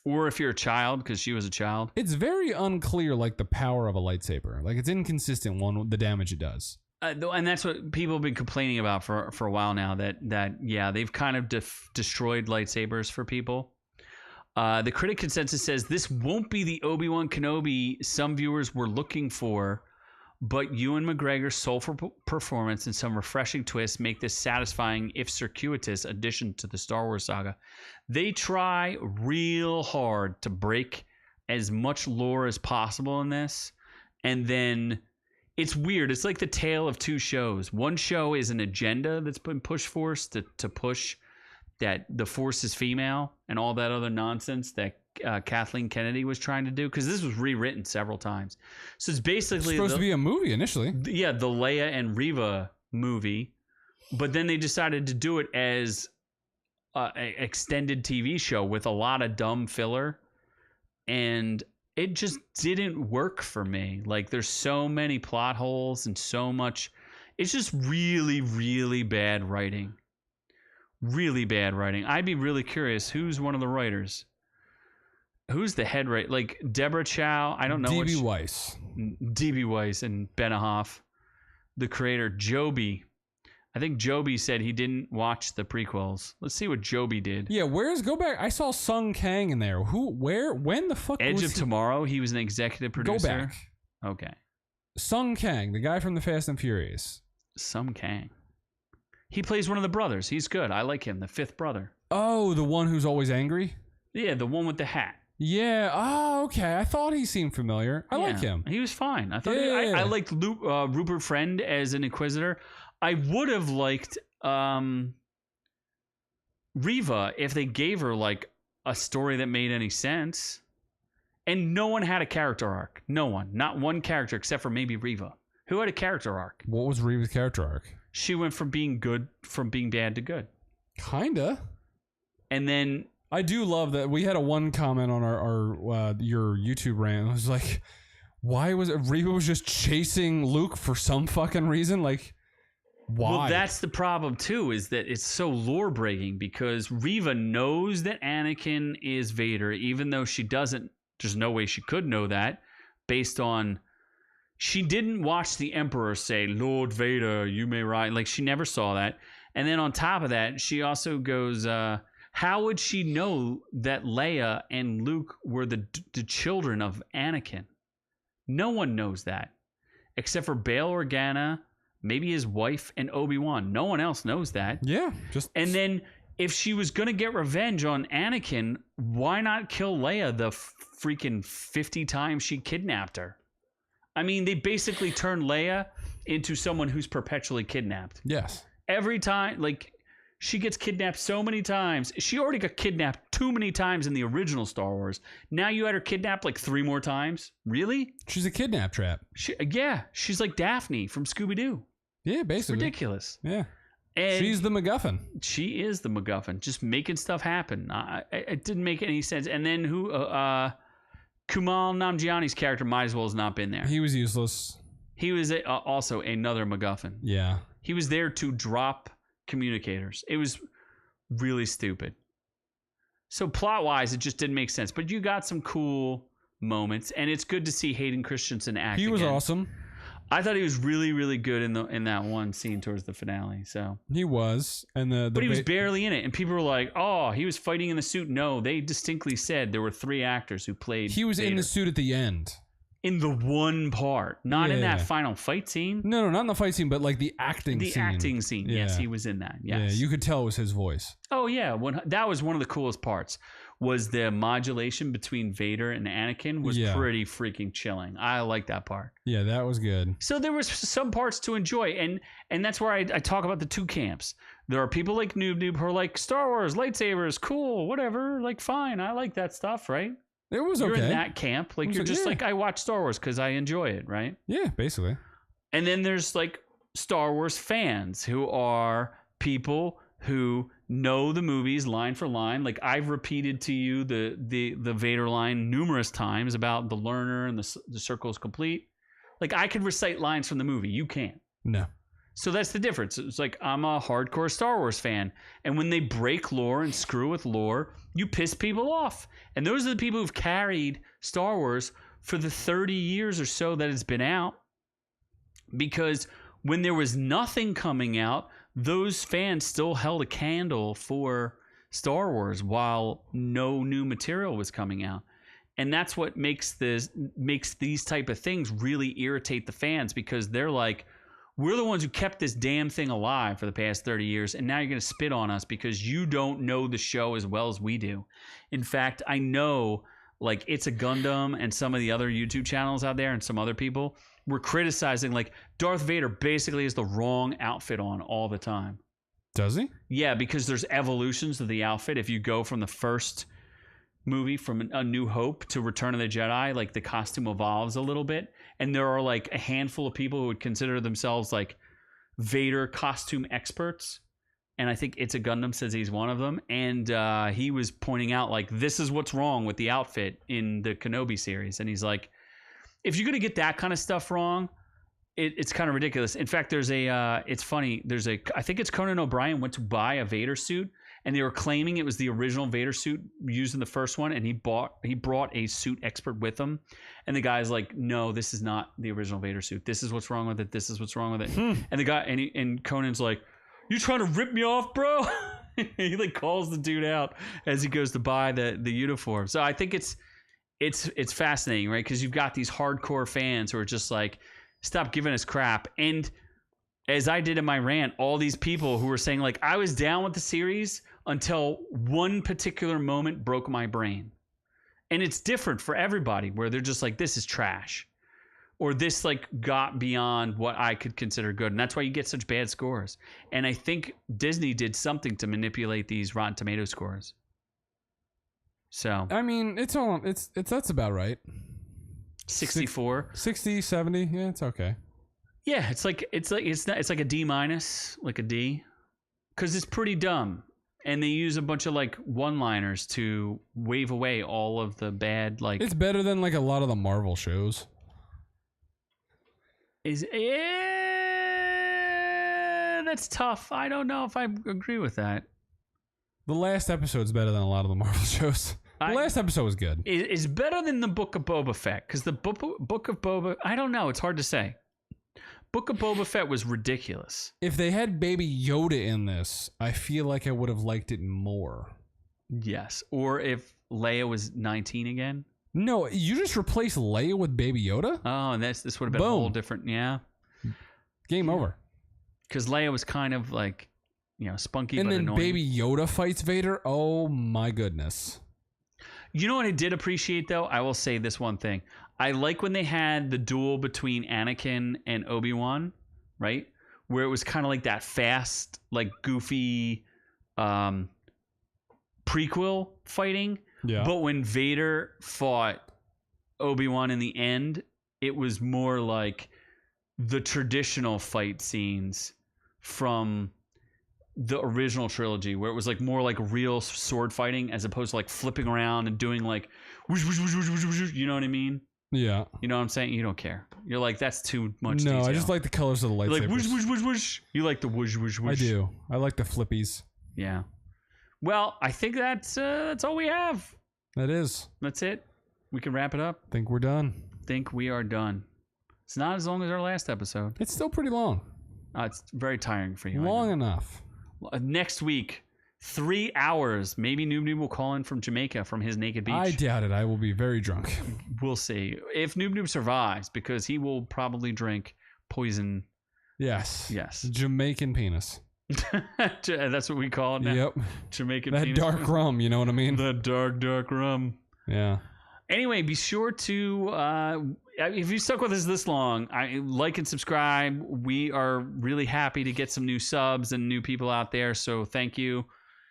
Or if you're a child, because she was a child. It's very unclear, like the power of a lightsaber. Like it's inconsistent, the damage it does. And that's what people have been complaining about for a while now. That yeah, they've kind of destroyed lightsabers for people. The critic consensus says this won't be the Obi Wan Kenobi some viewers were looking for, but Ewan McGregor's soulful performance and some refreshing twists make this satisfying, if circuitous, addition to the Star Wars saga. They try real hard to break as much lore as possible in this, and then it's weird. It's like the tale of two shows. One show is an agenda that's been pushed for us to push that the Force is female and all that other nonsense that Kathleen Kennedy was trying to do, because this was rewritten several times. So it's basically supposed to be a movie initially. Yeah, the Leia and Reva movie, but then they decided to do it as an extended TV show with a lot of dumb filler, and it just didn't work for me. Like there's so many plot holes and so much. It's just really, really bad writing. Really bad writing. I'd be really curious who's one of the writers. Who's the head writer? Like Deborah Chow. I don't know. D.B. Weiss. D.B. Weiss and Benahoff. The creator, Joby. I think Joby said he didn't watch the prequels. Let's see what Joby did. Yeah, go back. I saw Sung Kang in there. When the fuck Edge of Tomorrow, he was an executive producer. Go back. Okay. Sung Kang, the guy from the Fast and Furious. Sung Kang. He plays one of the brothers. He's good. I like him, the fifth brother. Oh, the one who's always angry? Yeah, the one with the hat. Yeah. Oh, okay. I thought he seemed familiar. I like him. He was fine. I thought I liked Rupert Friend as an Inquisitor. I would have liked Reva if they gave her like a story that made any sense. And no one had a character arc. No one. Not one character except for maybe Reva. Who had a character arc? What was Reva's character arc? She went from being bad to good. Kinda. And then I do love that we had a one comment on your YouTube rant. It was like, why was Reva was just chasing Luke for some fucking reason? Like, why? Well, that's the problem too, is that it's so lore breaking, because Reva knows that Anakin is Vader, even though she doesn't. There's no way she could know that, based on she didn't watch the Emperor say, "Lord Vader, you may ride." Like, she never saw that. And then on top of that, she also goes, how would she know that Leia and Luke were the children of Anakin? No one knows that, except for Bail Organa, maybe his wife, and Obi-Wan. No one else knows that. Yeah. And then if she was going to get revenge on Anakin, why not kill Leia the freaking 50 times she kidnapped her? I mean, they basically turned Leia into someone who's perpetually kidnapped. Yes. Every time, like, she gets kidnapped so many times. She already got kidnapped too many times in the original Star Wars. Now you had her kidnapped like 3 more times? Really? She's a kidnap trap. She's like Daphne from Scooby-Doo. Yeah, basically. It's ridiculous. Yeah. And she's the MacGuffin. She is the MacGuffin, just making stuff happen. It didn't make any sense. And then Kumail Nanjiani's character might as well has not been there. He was useless. He was also another MacGuffin. Yeah. He was there to drop communicators. It was really stupid. So plot-wise, it just didn't make sense. But you got some cool moments, and it's good to see Hayden Christensen act. He was again. awesome. I thought he was really, really good in that one scene towards the finale. So he was, but he was barely in it, and people were like, "Oh, he was fighting in the suit." No, they distinctly said there were 3 actors who played. He was Vader. In the suit at the end. In the one part, not in that final fight scene. No, not in the fight scene, but like the acting scene. The acting scene. Yeah. Yes, he was in that. Yes. Yeah, you could tell it was his voice. Oh yeah, that was one of the coolest parts. Was the modulation between Vader and Anakin was pretty freaking chilling. I like that part. Yeah, that was good. So there was some parts to enjoy, and that's where I talk about the 2 camps. There are people like Noob Noob who are like, Star Wars, lightsabers, cool, whatever, like fine, I like that stuff, right? It was okay. You're in that camp. Like, you're just like, I watch Star Wars because I enjoy it, right? Yeah, basically. And then there's like Star Wars fans who are people who know the movies line for line. Like I've repeated to you the Vader line numerous times about the learner and the circle is complete. Like I could recite lines from the movie. You can't. No. So that's the difference. It's like I'm a hardcore Star Wars fan. And when they break lore and screw with lore, you piss people off. And those are the people who've carried Star Wars for the 30 years or so that it's been out. Because when there was nothing coming out, those fans still held a candle for Star Wars while no new material was coming out. And that's what makes these type of things really irritate the fans, because they're like, we're the ones who kept this damn thing alive for the past 30 years, and now you're going to spit on us because you don't know the show as well as we do. In fact, I know like It's a Gundam and some of the other YouTube channels out there and some other people were criticizing like Darth Vader basically has the wrong outfit on all the time. Does he? Yeah, because there's evolutions of the outfit. If you go from the first movie, from A New Hope to Return of the Jedi, like the costume evolves a little bit. And there are like a handful of people who would consider themselves like Vader costume experts. And I think It's a Gundam says he's one of them. And he was pointing out like, this is what's wrong with the outfit in the Kenobi series. And he's like, if you're going to get that kind of stuff wrong, it's kind of ridiculous. In fact, there's it's funny. I think it's Conan O'Brien went to buy a Vader suit, and they were claiming it was the original Vader suit used in the first one, and he brought a suit expert with him, and the guy's like, no, this is not the original Vader suit. This is what's wrong with it. This is what's wrong with it. And the guy and Conan's like, you trying to rip me off, bro? He like calls the dude out as he goes to buy the uniform. So I think it's fascinating, right? Because you've got these hardcore fans who are just like, stop giving us crap. And as I did in my rant, all these people who were saying like, I was down with the series until one particular moment broke my brain. And it's different for everybody, where they're just like, this is trash, or this like got beyond what I could consider good. And that's why you get such bad scores. And I think Disney did something to manipulate these Rotten Tomato scores. So I mean, that's about right. 64, 60, 70. Yeah, it's okay. Yeah, it's like a D minus, like a D, because it's pretty dumb, and they use a bunch of like one-liners to wave away all of the bad. Like it's better than like a lot of the Marvel shows. That's tough. I don't know if I agree with that. The last episode's better than a lot of the Marvel shows. The last episode was good. It's better than the Book of Boba Fett, because the Book of Boba, I don't know. It's hard to say. Book of Boba Fett was ridiculous. If they had Baby Yoda in this, I feel like I would have liked it more. Yes. Or if Leia was 19 again. No, you just replace Leia with Baby Yoda? Oh, and this would have been a whole different, yeah. Game over. Because Leia was kind of like, spunky and but then annoying. Baby Yoda fights Vader? Oh my goodness. You know what I did appreciate, though? I will say this one thing. I like when they had the duel between Anakin and Obi-Wan, right? Where it was kind of like that fast, like goofy prequel fighting. Yeah. But when Vader fought Obi-Wan in the end, it was more like the traditional fight scenes from the original trilogy, where it was like more like real sword fighting as opposed to like flipping around and doing like whoosh, whoosh, whoosh, whoosh, whoosh, whoosh, you know what I mean? Yeah. You know what I'm saying? You don't care. You're like, that's too much No, detail. I just like the colors of the lightsabers. Like whoosh, whoosh, whoosh, whoosh. You like the whoosh, whoosh, whoosh. I do. I like the flippies. Yeah. Well, I think that's all we have. That is. That's it. We can wrap it up. Think we're done. Think we are done. It's not as long as our last episode. It's still pretty long. It's very tiring for you. Long enough. Next week, 3 hours. Maybe Noob Noob will call in from Jamaica from his naked beach. I doubt it. I will be very drunk. We'll see. If Noob Noob survives, because he will probably drink poison. Yes. Yes. Jamaican penis. That's what we call it now? Yep. Jamaican that penis. dark rum, you know what I mean? The dark rum. Yeah. Anyway, be sure to, if you stuck with us this long, like and subscribe. We are really happy to get some new subs and new people out there, so thank you.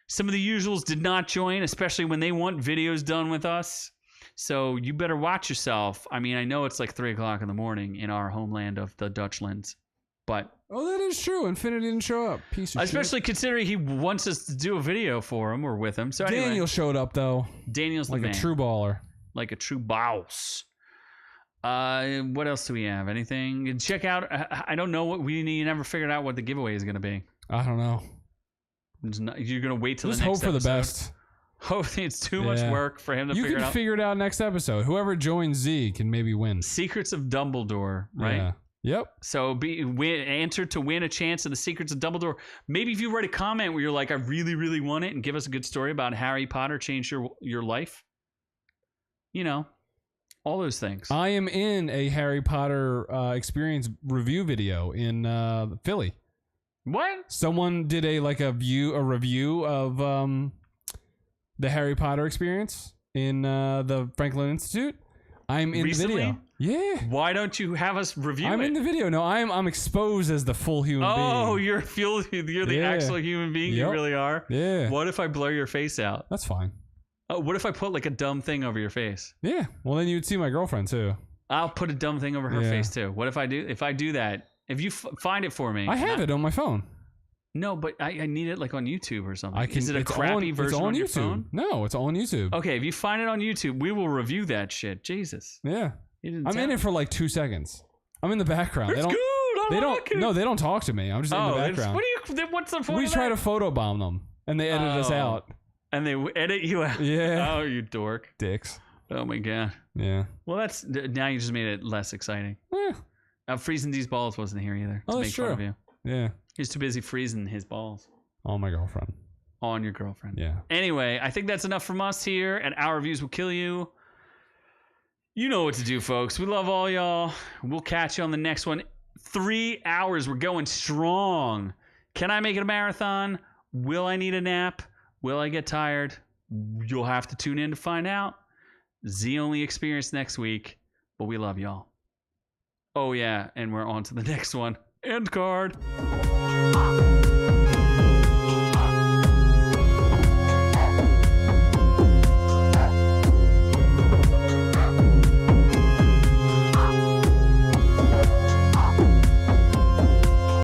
Some of the usuals did not join, especially when they want videos done with us. So you better watch yourself. I mean, I know it's like 3 o'clock in the morning in our homeland of the Dutchlands, but Oh, that is true. Infinity didn't show up. Piece of especially considering he wants us to do a video for him or with him. So shit. anyway, Daniel showed up though, Daniel's like the a man. true baller. Like a true boss. What else do we have? Anything? Check out. I don't know what we never figured out what the giveaway is going to be. I don't know. You're going to wait till Just the next hope for the episode? best. Hope it's too much work for him to You figure it can out. figure it out next episode. Whoever joins Z can maybe win. Secrets of Dumbledore, right? Yeah. Yep. So answer to win a chance of the Secrets of Dumbledore. Maybe if you write a comment where you're like, I really, really want it, and give us a good story about Harry Potter changed your life. You know, all those things. I am in a Harry Potter experience review video in Philly. What? Someone did a review of the Harry Potter experience in the Franklin Institute. I'm in Recently? the video. Yeah. Why don't you have us review I'm it? in the video. No, I'm exposed as the full human being. Oh, you're the actual human being you Yep. really are? Yeah. What if I blur your face out? That's fine. Oh, what if I put like a dumb thing over your face? Yeah. Well, then you'd see my girlfriend too. I'll put a dumb thing over her Yeah. face too. What if I do? If I do that, if you find it for me, I have it on my phone. No, but I need it like on YouTube or something. I can. Is it a it's crappy on, version it's on on your YouTube. phone? No, it's all on YouTube. Okay, if you find it on YouTube, we will review that shit. Jesus, Yeah. you didn't I'm tell in it for like 2 seconds. I'm in the background. It's they don't. good. I They like don't. it. No, they don't talk to me. I'm just in the background. What's the point? We of try that? to photobomb them, and they edit us Oh. out. And they edit you out. Yeah. Oh, you dork. Dicks. Oh my god. Yeah. Well, now you just made it less exciting. Freezing these balls wasn't here either. Oh, to that's make fun true. of you. Yeah. He's too busy freezing his balls Oh, my girlfriend. on your girlfriend. Yeah. Anyway, I think that's enough from us here at Our Reviews Will Kill You. You know what to do, folks. We love all y'all. We'll catch you on the next one. 3 hours. We're going strong. Can I make it a marathon? Will I need a nap? Will I get tired? You'll have to tune in to find out. Z only experience next week, but we love y'all. Oh, yeah, and we're on to the next one. End card.